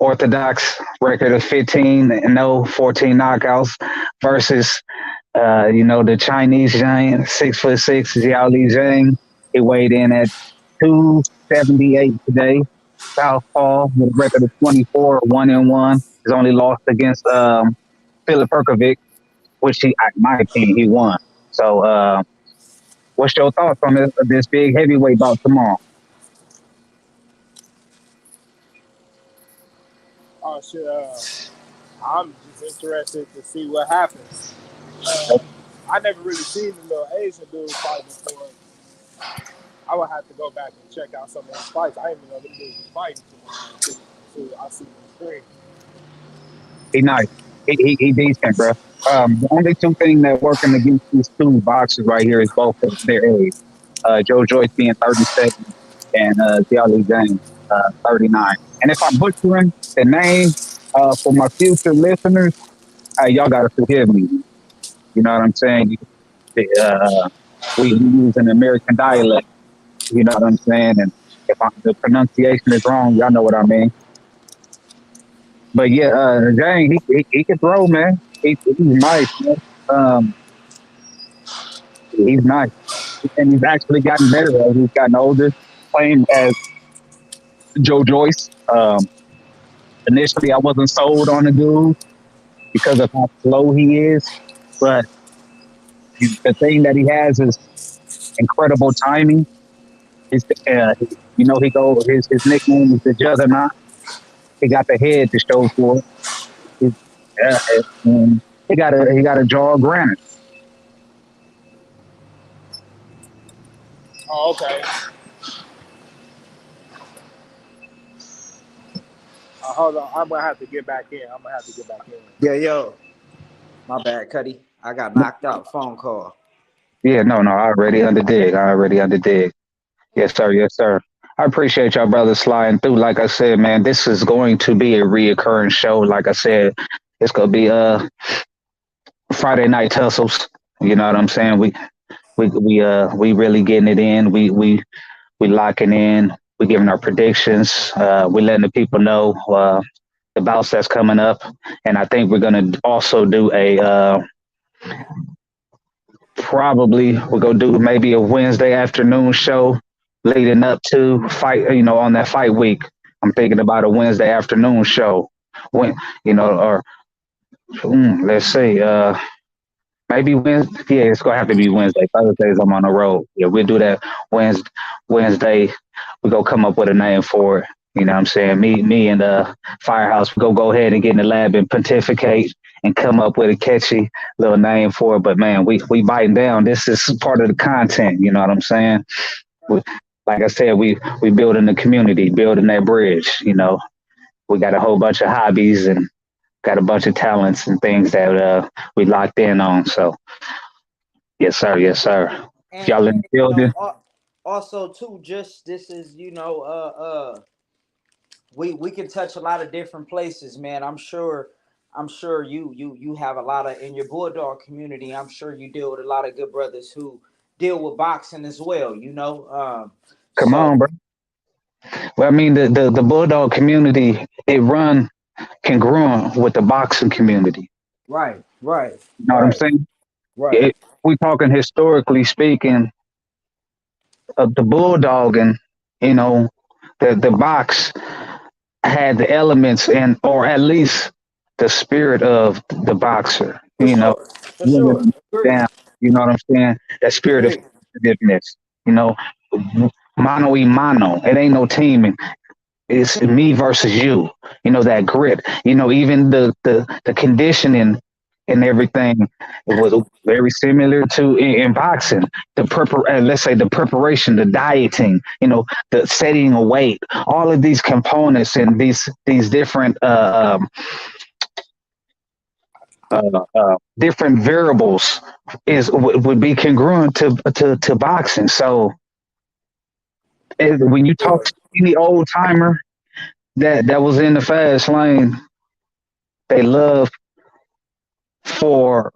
Orthodox record of 15 and no 14 knockouts versus the Chinese giant, 6'6", Zhang. He weighed in at 278 today. Southpaw with a record of 24, 1-1. His only lost against Philip Perkovic, which in my opinion, he won. So, what's your thoughts on this big heavyweight bout tomorrow? Oh shit! I'm just interested to see what happens. Uh, I never really seen the little Asian dude fight before. I would have to go back and check out some of his fights. I didn't even know them dudes was fighting until I see the screen. He nice. He decent, bro. The only two things that working against these two boxers right here is both of their age. Joyce being 37 and Zhilei Zhang 39. And if I'm butchering the name for my future listeners, y'all gotta forgive me. You know what I'm saying? We use an American dialect. You know what I'm saying? And if the pronunciation is wrong, y'all know what I mean. But yeah, Zhang, he can throw, man. He's nice, man. Um, he's nice, and he's actually gotten better as he's gotten older. Playing as Joyce. Initially, I wasn't sold on the dude because of how slow he is, but the thing that he has is incredible timing. His, he go his nickname is the Juggernaut. He got the head to show for it. He's, he got a jaw of granite. Oh, okay. Hold on. I'm gonna have to get back in. Yeah, yo. My bad, Cuddy. I got knocked out. Phone call. Yeah, no, no, I already underdig. I already underdig. Yes, sir. Yes, sir. I appreciate y'all brothers sliding through. Like I said, man, this is going to be a reoccurring show. Like I said, it's gonna be Friday night tussles. You know what I'm saying? We really getting it in. We locking in. We giving our predictions. We letting the people know the bouts that's coming up, and I think we're gonna also do a probably we're gonna do maybe a Wednesday afternoon show leading up to fight. You know, on that fight week, I'm thinking about a Wednesday afternoon show. When or let's see, maybe Wednesday. Yeah, it's gonna have to be Wednesday. Thursdays I'm on the road. Yeah, we'll do that Wednesday. Wednesday, we go come up with a name for it. You know what I'm saying? Me and Firehouse, we go ahead and get in the lab and pontificate and come up with a catchy little name for it. But man, we biting down. This is part of the content. You know what I'm saying? We, like I said, we building the community, building that bridge. You know, we got a whole bunch of hobbies and got a bunch of talents and things that we locked in on. So yes, sir. Yes, sir. If And, y'all in and the building, also too, just this is we can touch a lot of different places, man. I'm sure you have a lot of in your bulldog community. I'm sure you deal with a lot of good brothers who deal with boxing as well. come So on, bro. Well, I mean, the bulldog community it run congruent with the boxing community. right, right, You know what I'm right, saying? right, It, we talking historically speaking of the bulldog and you know the box had the elements and or at least the spirit of the boxer. for You know, sure, for sure. moving Agree, down. You know what I'm saying? That spirit of agree. competitiveness. You know, mano y mano. It ain't no teaming. It's me versus you. You know that grit. You know even the conditioning and everything was very similar to in boxing. Let's say the preparation, the dieting. You know the setting a weight. All of these components and these different different variables would be congruent to boxing. So when you talk Sure. to any old timer that was in the fast lane, they love for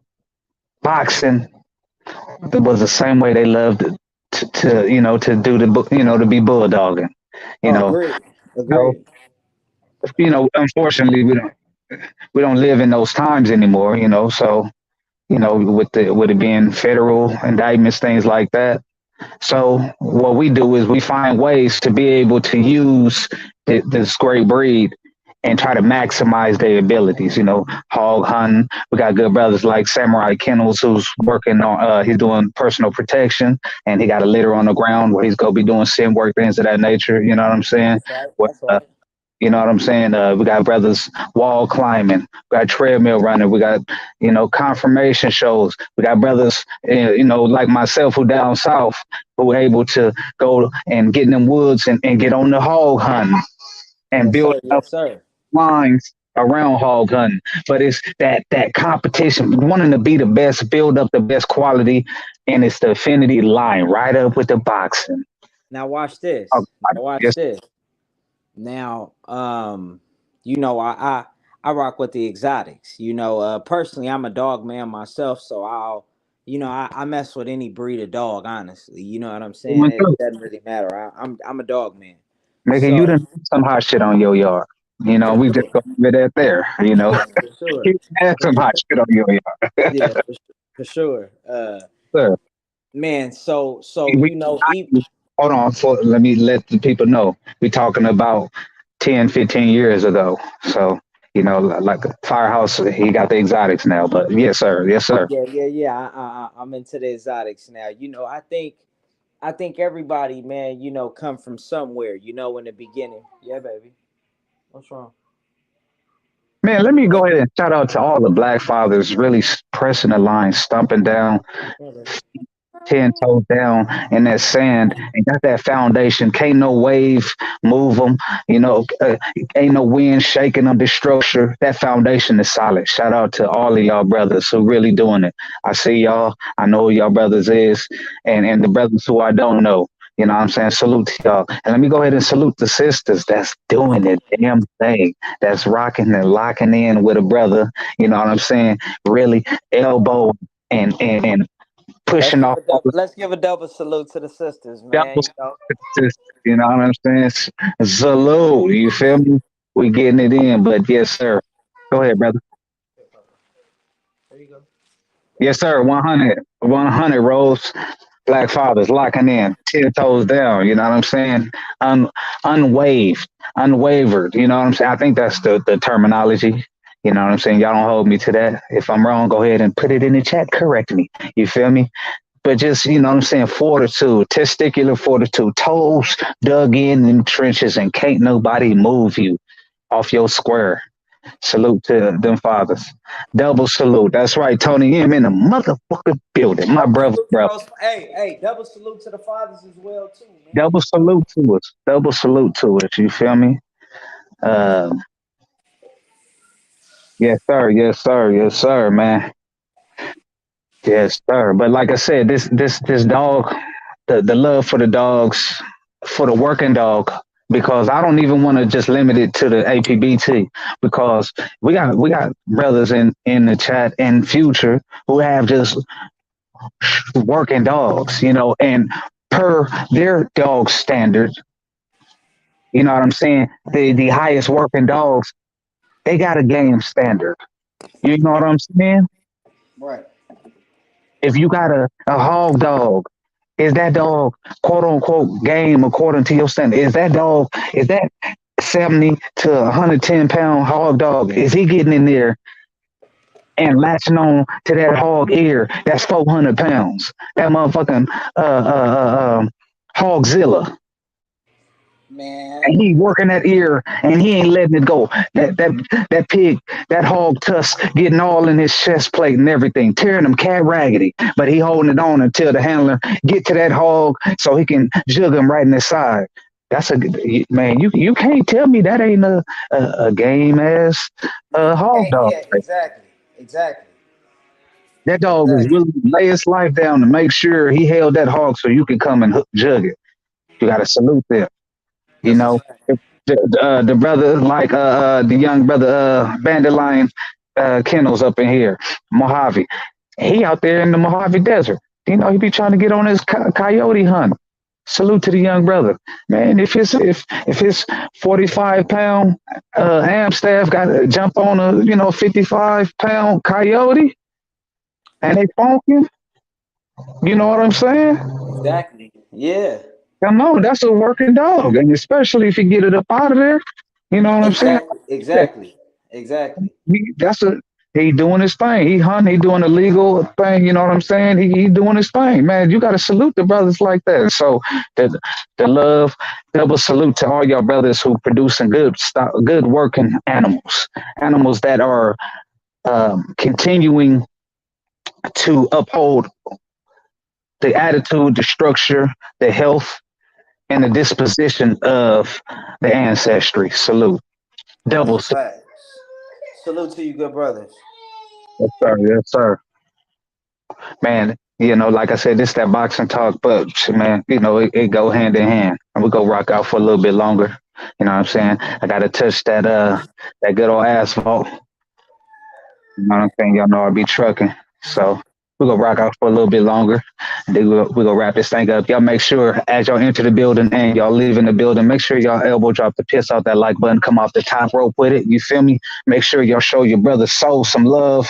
boxing was the same way they loved to to do to be bulldogging. You Oh, know, agree, so agree. unfortunately we don't live in those times anymore. So with it being federal indictments, things like that. So what we do is we find ways to be able to use this great breed and try to maximize their abilities. Hog hunting. We got good brothers like Samurai Kennels who's working on. He's doing personal protection, and he got a litter on the ground where he's gonna be doing sim work, things of that nature. You know what I'm saying? That's right. What, That's right. you know what I'm saying? We got brothers wall climbing, we got treadmill running, we got, confirmation shows. We got brothers, like myself who down south who are able to go and get in them woods and get on the hog hunting and Yes, build sir. up Yes, sir. lines around hog hunting. But it's that competition, wanting to be the best, build up the best quality, and it's the affinity line right up with the boxing. Now watch Oh, this. Now watch yes, this. Now, I rock with the exotics. Personally, I'm a dog man myself, so I mess with any breed of dog. Honestly, you know what I'm saying. It doesn't really matter. I'm a dog man. nigga, you So done had some hot shit on your yard. for We just sure, gonna leave it at there. for sure, You had for some hot sure. shit on your yard. Yeah, for sure. Sir, Man. So we, hold on, let me let the people know. We talking about 10, 15 years ago. So, like Firehouse, he got the exotics now. But yes, sir. Yes, sir. yeah, yeah, yeah. I'm into the exotics now. I think everybody, man, come from somewhere. In the beginning. Yeah, baby. What's wrong? Man, let me go ahead and shout out to all the black fathers really pressing the line, stumping down, Yeah, baby. 10 toes down in that sand and got that foundation. Can't no wave move them. Ain't no wind shaking them. The structure, that foundation is solid. Shout out to all of y'all brothers who really doing it. I see y'all. I know who y'all brothers is, and the brothers who I don't know. You know what I'm saying? Salute to y'all. And let me go ahead and salute the sisters that's doing the damn thing. That's rocking and locking in with a brother. You know what I'm saying? Really elbow and pushing off all the Let's give a double salute to the sisters, man. double You know, sisters. You know what I'm saying? Salute. You feel me? We getting it in, but yes, sir. Go ahead, brother. there you go. Yes, sir. 100. 100 rolls. Black fathers locking in, 10 toes down. You know what I'm saying? Un, unwaved, unwavered. You know what I'm saying? I think that's the terminology. You know what I'm saying? Y'all don't hold me to that. If I'm wrong, go ahead and put it in the chat. Correct me. You feel me? But just, you know what I'm saying? Fortitude, testicular fortitude, toes dug in trenches and can't nobody move you off your square. Salute to them fathers. Double salute. That's right, Tony M in the motherfucking building. My Double brother, salute to bro. those. Hey, double salute to the fathers as well too, man. Double salute to us. Double salute to us. You feel me? Uh, yes, sir. Yes, sir. Yes, sir, man. Yes, sir. But like I said, this dog, the love for the dogs, for the working dog, because I don't even want to just limit it to the APBT, because we got brothers in the chat and future who have just working dogs, and per their dog standard, you know what I'm saying? The highest working dogs, they got a game standard. You know what I'm saying? Right. If you got a hog dog, is that dog quote unquote game according to your standard? Is that 70 to 110-pound hog dog? Is he getting in there and latching on to that hog ear that's 400 pounds? That motherfucking hogzilla. Man, And he working that ear and he ain't letting it go. That pig, that hog tusk getting all in his chest plate and everything, tearing him cat raggedy. But he holding it on until the handler get to that hog so he can jug him right in the side. That's a man. You can't tell me that ain't a game ass hog dog. yeah, exactly, That dog is exactly. willing to lay his life down to make sure he held that hog so you can come and jug it. You got to salute them. You That's a know, fact. the brother like the young brother Bandelion Kennels up in here, Mojave. He out there in the Mojave Desert. He be trying to get on his coyote hunt. Salute to the young brother, man. If his 45-pound am staff got to jump on a 55-pound coyote and they funkin', you know what I'm saying? Exactly. Yeah. Come on, that's a working dog, and especially if you get it up out of there, you know what I'm saying? Exactly. That's a he doing his thing. He hunting. He doing a legal thing. You know what I'm saying? He doing his thing, man. You got to salute the brothers like that. So the love, double salute to all y'all brothers who producing good working animals that are continuing to uphold the attitude, the structure, the health, and the disposition of the ancestry. Salute, That's double a salute. fact. Salute to you, good brothers. Yes, sir. Yes, sir. Man, like I said, this that boxing talk, but man, it go hand in hand. And we go rock out for a little bit longer. You know what I'm saying? I gotta touch that good old asphalt. You know what I'm saying? Y'all know I be trucking. So we gonna rock out for a little bit longer. And then we gonna wrap this thing up. Y'all make sure as y'all enter the building and y'all leaving the building, make sure y'all elbow drop the piss out that like button, come off the top rope with it. You feel me? Make sure y'all show your brother soul some love.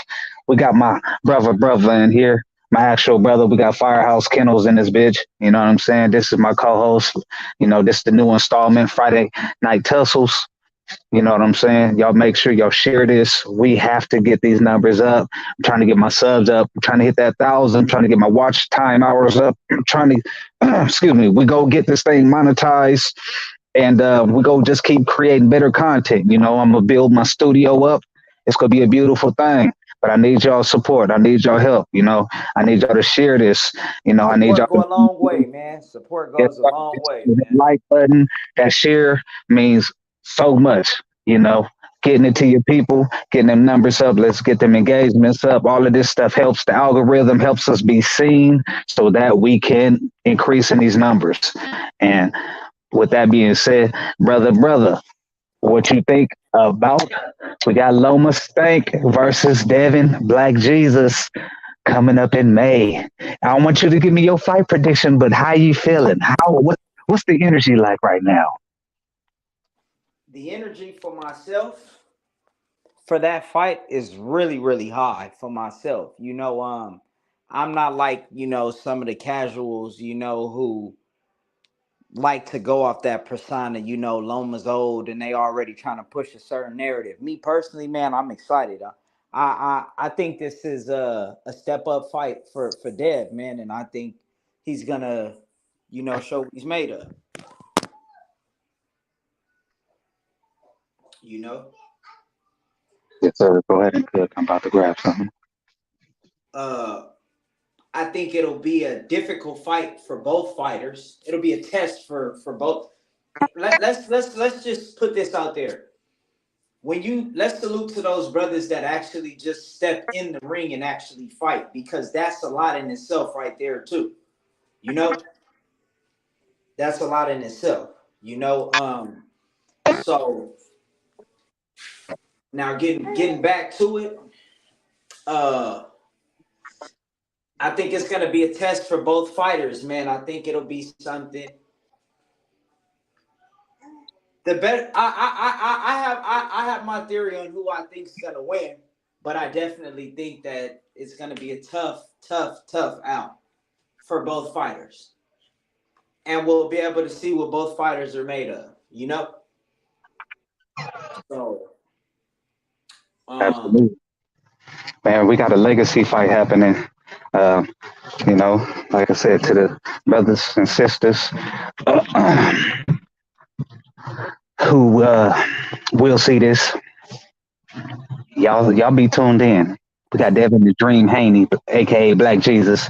We got my brother in here. My actual brother, we got Firehouse Kennels in this bitch. You know what I'm saying? This is my co-host. This is the new installment, Friday Night Tussles. You know what I'm saying? Y'all make sure y'all share this. We have to get these numbers up. I'm trying to get my subs up. I'm trying to hit that 1,000. I'm trying to get my watch time hours up. I'm trying to, excuse me, we go get this thing monetized and we go just keep creating better content. I'm going to build my studio up. It's going to be a beautiful thing. but I need y'all support. I need y'all help. I need y'all to share this. I need y'all Support go a long to way, man. Support get goes a long way, that man. like button. That share means so much. Getting it to your people, getting them numbers up. Let's get them engagements up. All of this stuff helps the algorithm, helps us be seen, so that we can increase in these numbers. And with that being said, brother, what you think about? We got Loma Stank versus Devin Black Jesus coming up in May. I don't want you to give me your fight prediction, but how you feeling? What's the energy like right now? The energy for myself for that fight is really, really high for myself. I'm not like, some of the casuals, who like to go off that persona, Loma's old and they already trying to push a certain narrative. Me personally, man, I'm excited. I think this is a step up fight for Dev, man, and I think he's gonna, show what he's made of. You know, Yes, sir. Go ahead and cook. I'm about to grab something. uh, I think it'll be a difficult fight for both fighters. It'll be a test for both. Let's just put this out there. Let's salute to those brothers that actually just step in the ring and actually fight, because that's a lot in itself right there too. You know, that's a lot in itself. So now getting back to it, uh, I think it's gonna be a test for both fighters, man. I think it'll be something. The better, I have my theory on who I think is gonna win, but I definitely think that it's gonna be a tough out for both fighters, and we'll be able to see what both fighters are made of. So, um, Absolutely. Man, we got a legacy fight happening. Uh, like I said to the brothers and sisters who will see this, y'all be tuned in. We got Devin the Dream Haney, aka Black Jesus,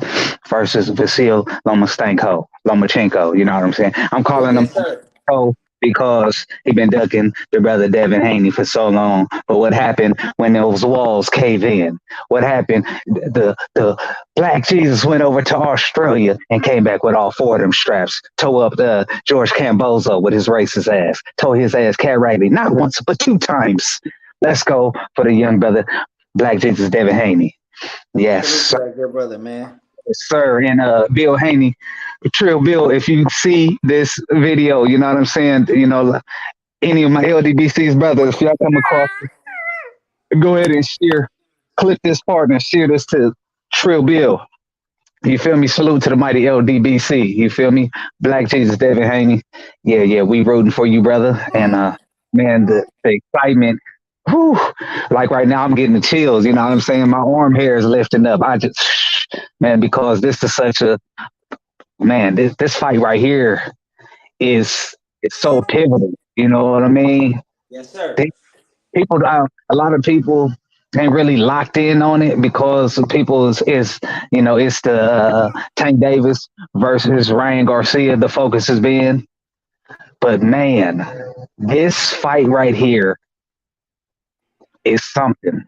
versus Vasil Lomachenko. You know what I'm saying? I'm calling him yes, sir. Lomachenko because he been ducking the brother Devin Haney for so long. But what happened when those walls cave in? What happened? The Black Jesus went over to Australia and came back with all four of them straps. Tore up George Cambozo with his racist ass. Tore his ass cat raggedy, not once but two times. Let's go for the young brother, Black Jesus Devin Haney. Salute Yes, to that good brother, man. sir. And Bill Haney, Trill Bill, if you see this video, you know what I'm saying? Any of my LDBC's brothers, if y'all come across, go ahead and share, clip this part and share this to Trill Bill. You feel me? Salute to the mighty LDBC. You feel me? Black Jesus Devin Haney. Yeah, we rooting for you, brother. And man, the excitement. Whew, like right now, I'm getting the chills. You know what I'm saying? My arm hair is lifting up. I just, man, because this is such a man. This fight right here is it's so pivotal. You know what I mean? Yes, sir. They, people, a lot of people ain't really locked in on it because people is it's the Tank Davis versus Ryan Garcia. The focus has been, but man, this fight right here is something.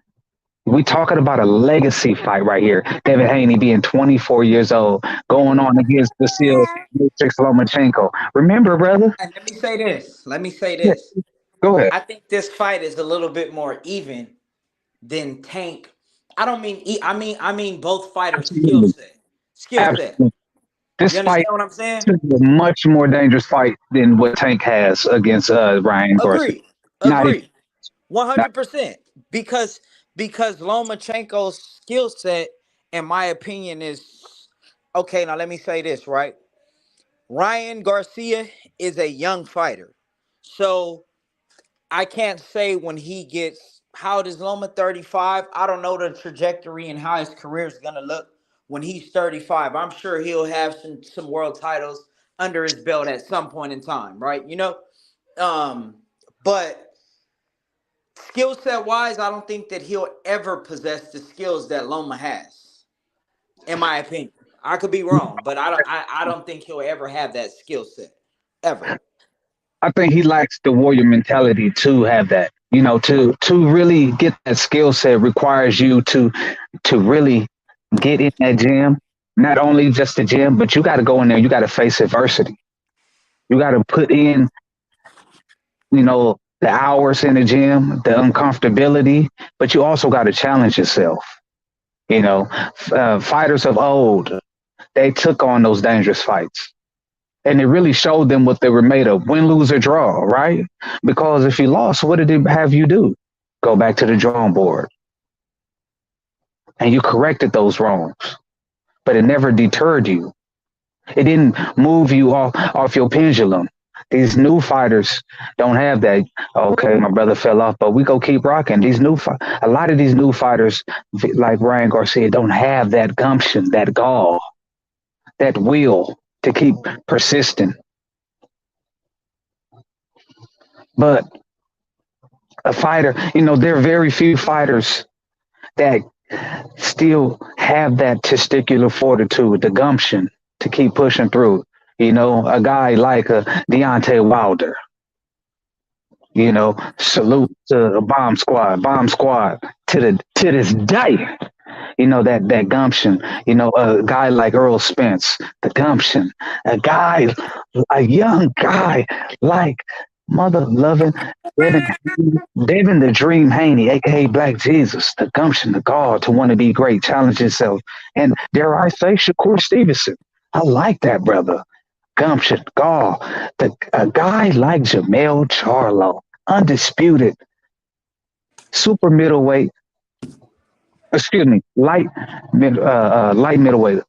We talking about a legacy fight right here. David Haney being 24 years old, going on against Vasil Lomachenko. Remember, brother? And let me say this. Let me say Yeah, this. go ahead. I think this fight is a little bit more even than Tank. I don't mean I mean both fighters' skill Absolutely. set. Skill set. Absolutely. This You fight understand what I'm saying? is a much more dangerous fight than what Tank has against Ryan Garcia. Agree. Not even, Agree. One not, hundred percent. Because Lomachenko's skill set, in my opinion, is okay. Now let me say this, right? Ryan Garcia is a young fighter. So I can't say when he gets how old is Loma 35. I don't know the trajectory and how his career is gonna look when he's 35. I'm sure he'll have some world titles under his belt at some point in time, right? But skill set wise, I don't think that he'll ever possess the skills that Loma has. In my opinion, I could be wrong, but I don't think he'll ever have that skill set ever. I think he lacks the warrior mentality to have that. You know, to really get that skill set requires you to really get in that gym. Not only just the gym, but you got to go in there. You got to face adversity. You got to put in, the hours in the gym, the uncomfortability, but you also got to challenge yourself. Fighters of old, they took on those dangerous fights. And it really showed them what they were made of, win, lose, or draw, right? Because if you lost, what did it have you do? Go back to the drawing board. And you corrected those wrongs, but it never deterred you. It didn't move you off your pendulum. These new fighters don't have that. Okay, my brother fell off, but we go keep rocking. A lot of these new fighters, like Ryan Garcia, don't have that gumption, that gall, that will to keep persisting. But a fighter, there are very few fighters that still have that testicular fortitude, the gumption to keep pushing through. A guy like Deontay Wilder, salute to the bomb squad to this day. That gumption. A guy like Earl Spence, the gumption. A young guy like mother loving Devin the Dream Haney, aka Black Jesus, the gumption, the gall to want to be great, challenge himself. And dare I say, Shakur Stevenson. I like that brother. Gumption, gall. A guy like Jamel Charlo, undisputed, super middleweight. Excuse me, light middleweight.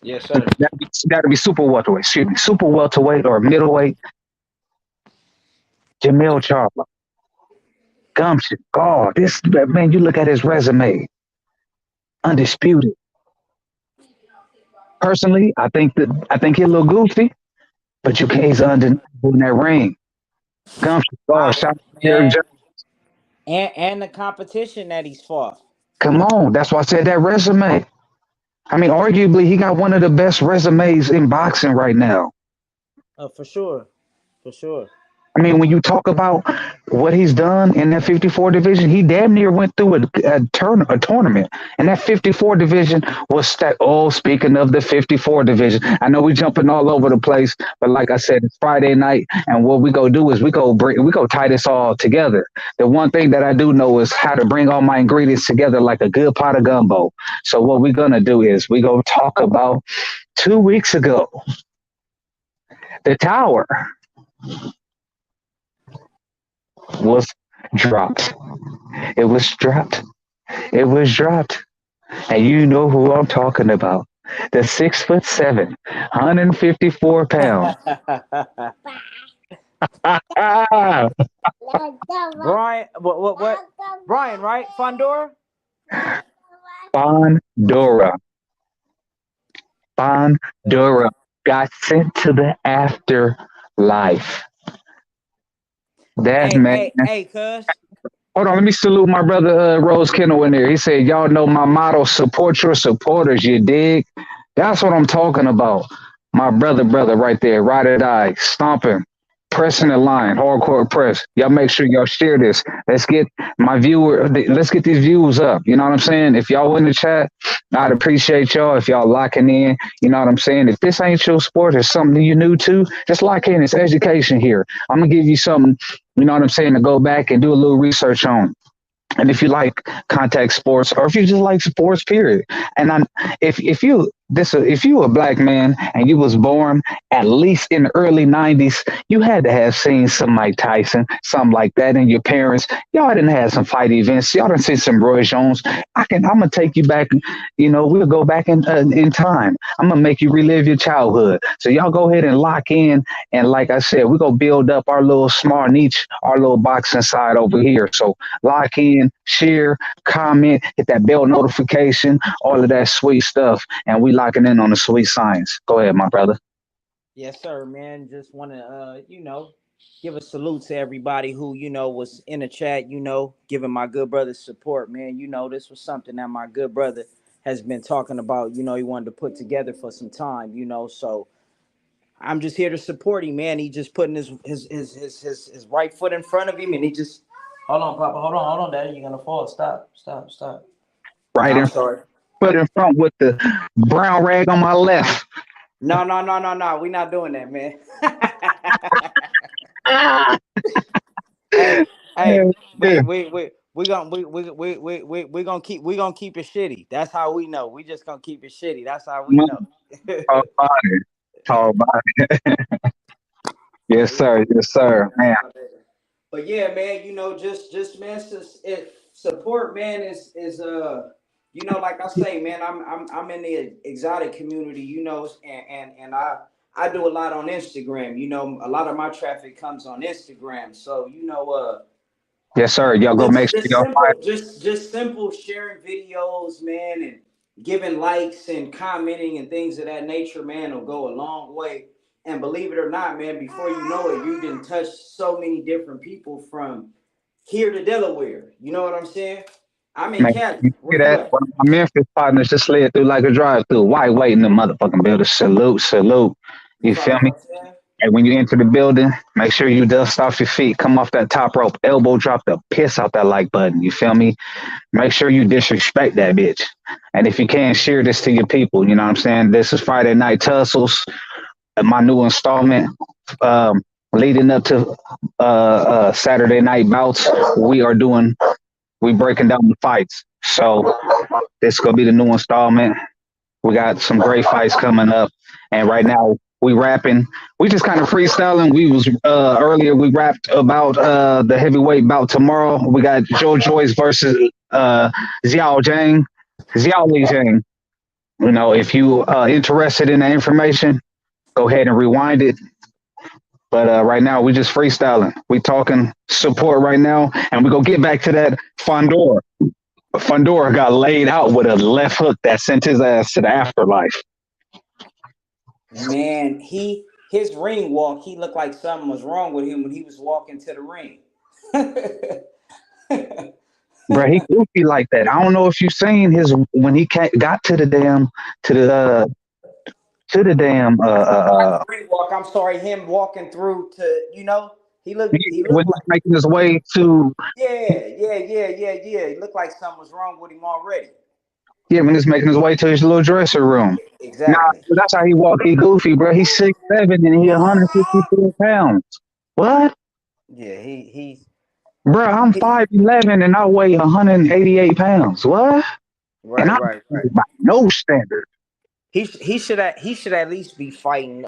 Yes, sir. That'd be super welterweight. Excuse me, super welterweight or middleweight. Jamel Charlo, gumption, gall. This man, you look at his resume, undisputed. Personally, I think he's a little goofy, but you can't he's undeniable in that ring. Gumption, gall. Shout out to Eric Yeah, Jones. and the competition that he's fought. Come on, that's why I said that resume. I mean, arguably, he got one of the best resumes in boxing right now. For sure, for sure. I mean, when you talk about what he's done in that 54 division, he damn near went through a tournament. And that 54 division was that. Oh, speaking of the 54 division, I know we jumping all over the place, but like I said, it's Friday night, and what we go do is we go tie this all together. The one thing that I do know is how to bring all my ingredients together like a good pot of gumbo. So what we're gonna do is we go talk about 2 weeks ago, the tower was dropped. It was dropped. It was dropped. And you know who I'm talking about. The 6'7", 154 pounds. Brian, what? Brian, right? Fondora? Bondora. Bondora got sent to the afterlife. That man. Hey, cuz. Hold on, let me salute my brother Rose Kendall in there. He said, "Y'all know my motto: support your supporters." You dig? That's what I'm talking about. My brother, right there, ride or die, stomping, pressing the line, hardcore press. Y'all make sure y'all share this. Let's get let's get these views up. You know what I'm saying? If y'all in the chat, I'd appreciate y'all. If y'all locking in, you know what I'm saying? If this ain't your sport or something you new to, just lock in. It's education here. I'm gonna give you something, you know what I'm saying, to go back and do a little research on. And if you like contact sports, or if you just like sports, period. And if you a black man and you was born at least in the early '90s, you had to have seen some Mike Tyson, something like that, and your parents. Y'all didn't have some fight events. Y'all didn't see some Roy Jones. I'm gonna take you back. We'll go back in time. I'm gonna make you relive your childhood. So y'all go ahead and lock in. And like I said, we're gonna build up our little small niche, our little boxing side over here. So lock in, share, comment, hit that bell notification, all of that sweet stuff, and we locking in on the sweet science. Go ahead, my brother. Yes, sir, man. Just want to, give a salute to everybody who, was in the chat, giving my good brother support, man. This was something that my good brother has been talking about, he wanted to put together for some time, so I'm just here to support him, man. He just putting his right foot in front of him, and he just hold on, Papa, hold on, Daddy, you're gonna fall. Stop. Right I'm in sorry. Put in front with the brown rag on my left. No. We're not doing that, man. Ah, Hey, yeah, yeah. we gonna keep it shitty. That's how we know. We just gonna keep it shitty. That's how we Man, know. talk about it. Talk about it. Yes, Yeah, sir. Yes, sir. that's Man, how that. But yeah, man, just man, support, man, is like I say, man, I'm in the exotic community, and I do a lot on Instagram. A lot of my traffic comes on Instagram, so yes, sir. Y'all go make sure just y'all find. simple, just simple sharing videos, man, and giving likes and commenting and things of that nature, man, will go a long way. And believe it or not, man, before you know it, you can touch so many different people from here to Delaware. You know what I'm saying? I'm in Man, Cali. you see Where you that? at? One of my Memphis partners just slid through like a drive-through. White waiting the motherfucking building. Salute, salute. You You follow feel what me? I'm saying? And when you enter the building, make sure you dust off your feet, come off that top rope, elbow drop the piss out that like button. You feel me? Make sure you disrespect that bitch. And if you can, share this to your people. You know what I'm saying? This is Friday Night Tussles, my new installment. Leading up to Saturday night bouts, we breaking down the fights. So this is gonna be the new installment. We got some great fights coming up, and right now we rapping. We just kind of freestyling. We was earlier. We rapped about the heavyweight bout tomorrow. We got Joyce versus Zhang, Zhang. If you interested in the information, go ahead and rewind it. But right now we just freestyling. We talking support right now, and we go get back to that Fondor. Fondor got laid out with a left hook that sent his ass to the afterlife. Man, his ring walk, he looked like something was wrong with him when he was walking to the ring. Bro, he goofy like that. I don't know if you seen his when he got to the damn to the to the damn Not the ring walk. I'm sorry, him walking through to he when looked he's like making his way to yeah. He looked like something was wrong with him already. when he's making his way to his little dressing room. Nah, Exactly. that's how he walk. He goofy, bro. He's 6'7" and he 154 pounds. What, Yeah, he's bro? I'm he 5'11" and I weigh 188 pounds. What? And I'm right. by no standard. He should at least be fighting.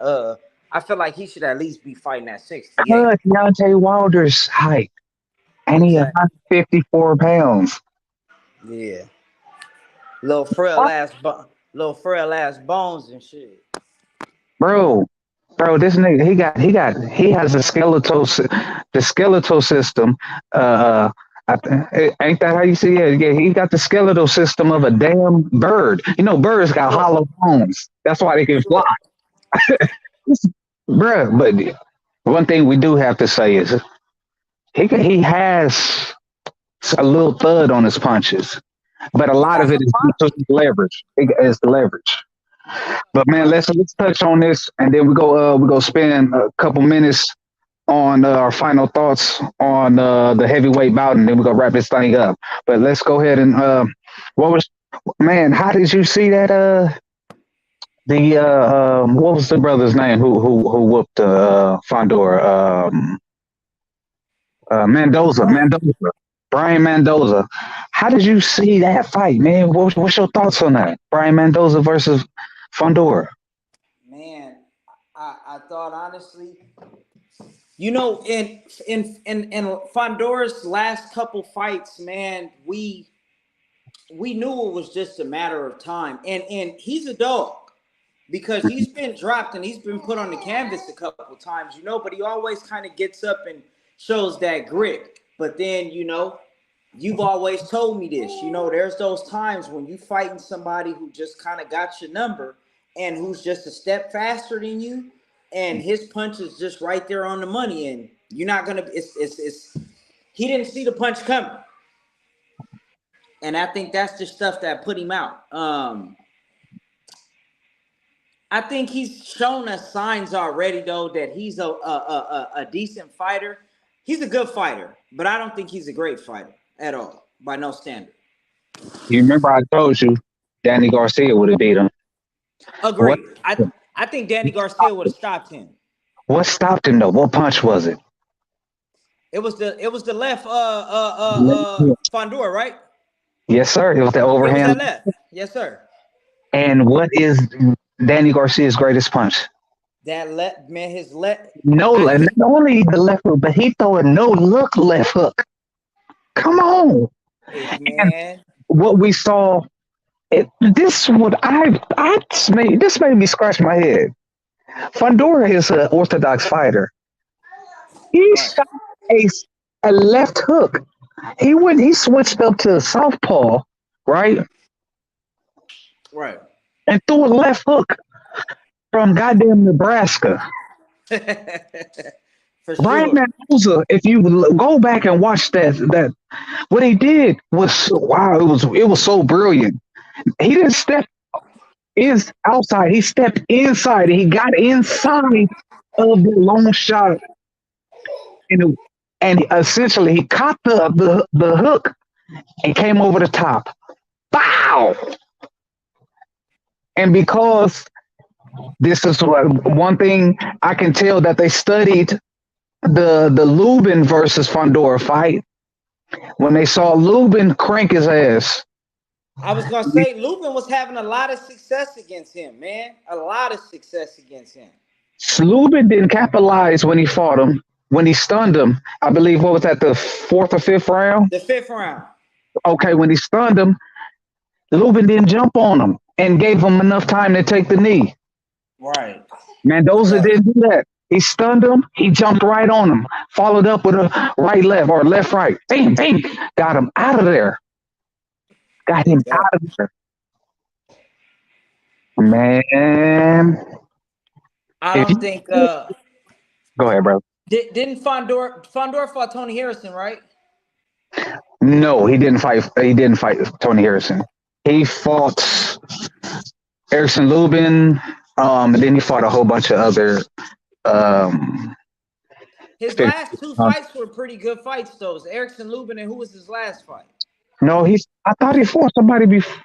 I feel like he should at least be fighting at 68. Deontay Wilder's height, and he Exactly. 154 pounds. Yeah. Little frail ass bones and shit. Bro, this nigga, he has a the skeletal system. Ain't that how you see it? Yeah, he got the skeletal system of a damn bird. Birds got Sure. hollow bones. That's why they can fly, Sure. bro. But one thing we do have to say is he has a little thud on his punches, but a He lot got of it some is due pop. to his leverage. It's the leverage. But man, let's touch on this, and then we go spend a couple minutes on our final thoughts on the heavyweight bout, and then we're gonna wrap this thing up. But let's go ahead and what was man? How did you see that? The what was the brother's name who whooped Fondor? Mendoza, Brian Mendoza. How did you see that fight, man? What's your thoughts on that? Brian Mendoza versus Fondor. Man, I thought honestly, in Fondora's last couple fights, man, we knew it was just a matter of time. And he's a dog because he's been dropped and he's been put on the canvas a couple times, but he always kind of gets up and shows that grit. But then, you've always told me this, there's those times when you fighting somebody who just kind of got your number and who's just a step faster than you, and his punch is just right there on the money. And You're not gonna. It's. He didn't see the punch coming, and I think that's the stuff that put him out. I think he's shown us signs already, though, that he's a decent fighter. He's a good fighter, but I don't think he's a great fighter at all, by no standard. You remember I told you Danny Garcia would have beat him. What? Agreed. I think Danny Garcia would have stopped him. What stopped him though? What punch was it? It was the left Fondor, right? Yes, sir. It was the It was that overhand. left. Yes, sir. And what is Danny Garcia's greatest punch? That left, man, his left. No, not only the left hook, but he throw a no look left hook. Come on, Man. what we saw. This would this made me scratch my head. Fondora is an orthodox fighter. He shot a left hook. He switched up to southpaw, right? Right. And threw a left hook from goddamn Nebraska. For Brian sure. Mendoza, if you go back and watch that what he did was wow, it was so brilliant. He didn't step outside, he stepped inside. He got inside of the long shot and essentially he caught the hook and came over the top. Bow! And because this is one thing I can tell that they studied the Lubin versus Fondora fight. When they saw Lubin crank his ass, I was gonna say Lubin was having a lot of success against him, man. A lot of success against him. Lubin didn't capitalize when he fought him. When he stunned him, I believe what was that, the fourth or fifth round? The fifth round. Okay, when he stunned him, Lubin didn't jump on him and gave him enough time to take the knee. Right. Mendoza didn't do that. He stunned him. He jumped right on him. Followed up with a right left or left right. Bang, bang. Got him out of there. Got him out of there. Man. I don't think. Go ahead, bro. Didn't Fondor fought Tony Harrison, right? No, he didn't fight. He didn't fight Tony Harrison. He fought Erickson Lubin. And then he fought a whole bunch of other. His last two fights were pretty good fights, though. It was Erickson Lubin, and who was his last fight? No, I thought he fought somebody before.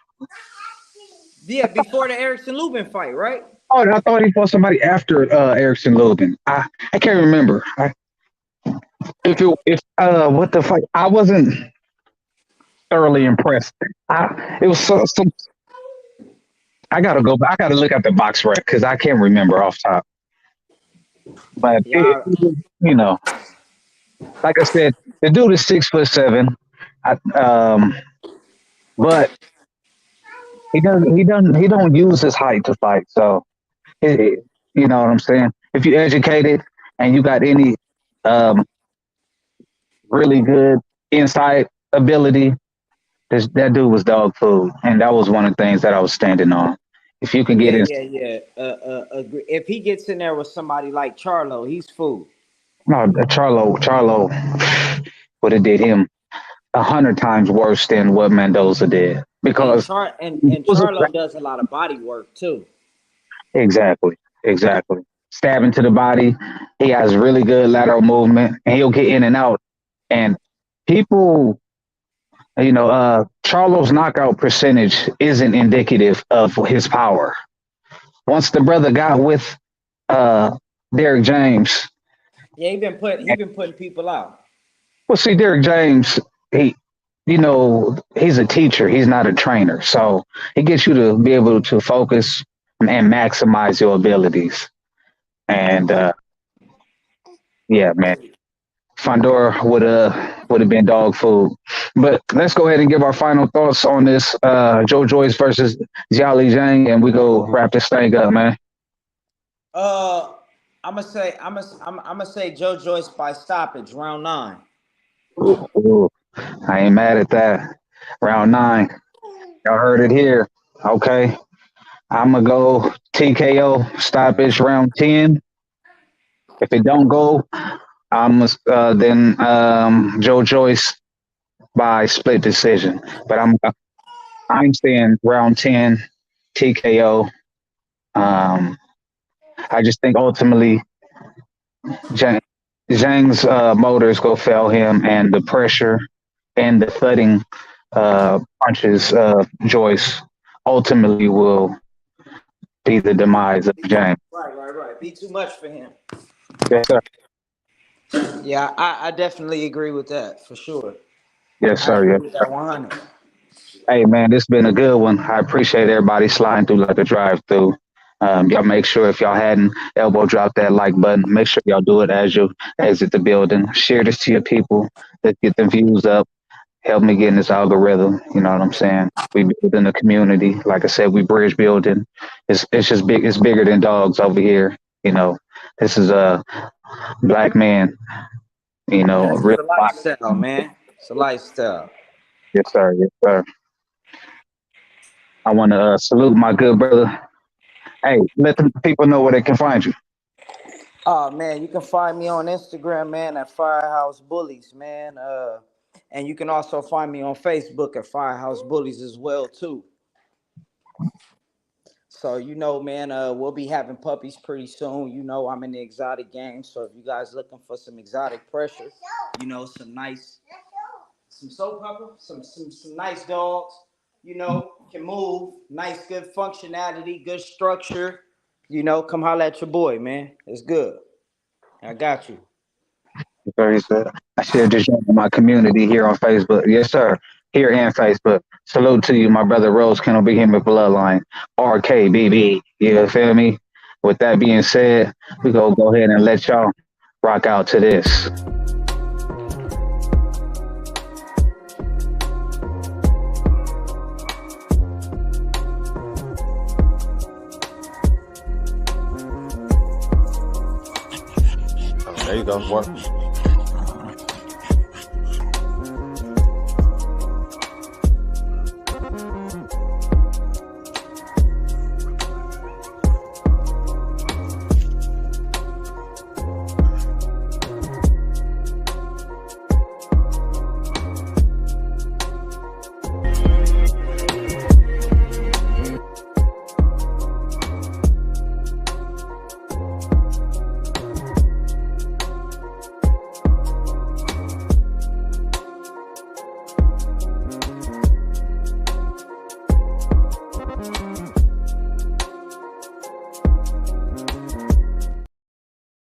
Yeah, before the Erickson Lubin fight, right? Oh, I thought he fought somebody after Erickson Lubin. I can't remember. What the fight? I wasn't thoroughly impressed. It was so. I gotta go back. I gotta look at the box rec because I can't remember off top. But you know, like I said, the dude is 6'7". But he don't use his height to fight. So, you know what I'm saying? If you're educated and you got any really good insight ability, that dude was dog food, and that was one of the things that I was standing on. If you can get in, agree. If he gets in there with somebody like Charlo, he's food. no, Charlo would have did him 100 times worse than what Mendoza did because and Charlo does a lot of body work too. Exactly. Stabbing to the body. He has really good lateral movement, and he'll get in and out. And people, Charlo's knockout percentage isn't indicative of his power. Once the brother got with Derek James, yeah, he been putting people out. Well, see, Derek James, he's a teacher. He's not a trainer, so he gets you to be able to focus and maximize your abilities. And yeah, man, Fondor would have been dog food. But let's go ahead and give our final thoughts on this Joyce versus Zhilei Zhang, and we go wrap this thing up, man. I'm gonna say Joyce by stoppage, round 9. Ooh, I ain't mad at that. Round 9. Y'all heard it here. Okay. I'm gonna go TKO stoppage round 10. If it don't go, Then Joe Joyce by split decision. But I'm saying round 10 TKO. Um, I just think ultimately Zhang, Zhang's motors go fail him, and the pressure and the thudding punches of Joyce ultimately will be the demise of Zhang. Right. Be too much for him. Yes, sir. Yeah, I definitely agree with that for sure. Yes, I sir. agree Yes. with that 100. Hey, man, this been a good one. I appreciate everybody sliding through like a drive through. Y'all make sure if y'all hadn't elbow drop that like button, make sure y'all do it as you exit the building. Share this to your people. Let's get the views up. Help me get in this algorithm. You know what I'm saying? We building a community. Like I said, we bridge building. It's just big. It's bigger than dogs over here. You know, this is a black man. You know, It's real. a lifestyle, man. It's a lifestyle. Yes, sir. Yes, sir. I want to salute my good brother. Hey, let the people know where they can find you. Oh man, you can find me on Instagram, man, at Firehouse Bullies, man. And you can also find me on Facebook at Firehouse Bullies as well, too. So man, we'll be having puppies pretty soon. I'm in the exotic game, so if you guys looking for some exotic pressure, some soap opera, some nice dogs, can move, nice, good functionality, good structure. Come holler at your boy, man. It's good. I got you. Very good. I shared this in my community here on Facebook. Yes, sir. Here and Facebook. Salute to you, my brother Rose Kennel Big Human Bloodline. RKBB. You feel me? With that being said, we go ahead and let y'all rock out to this. There you go. Work.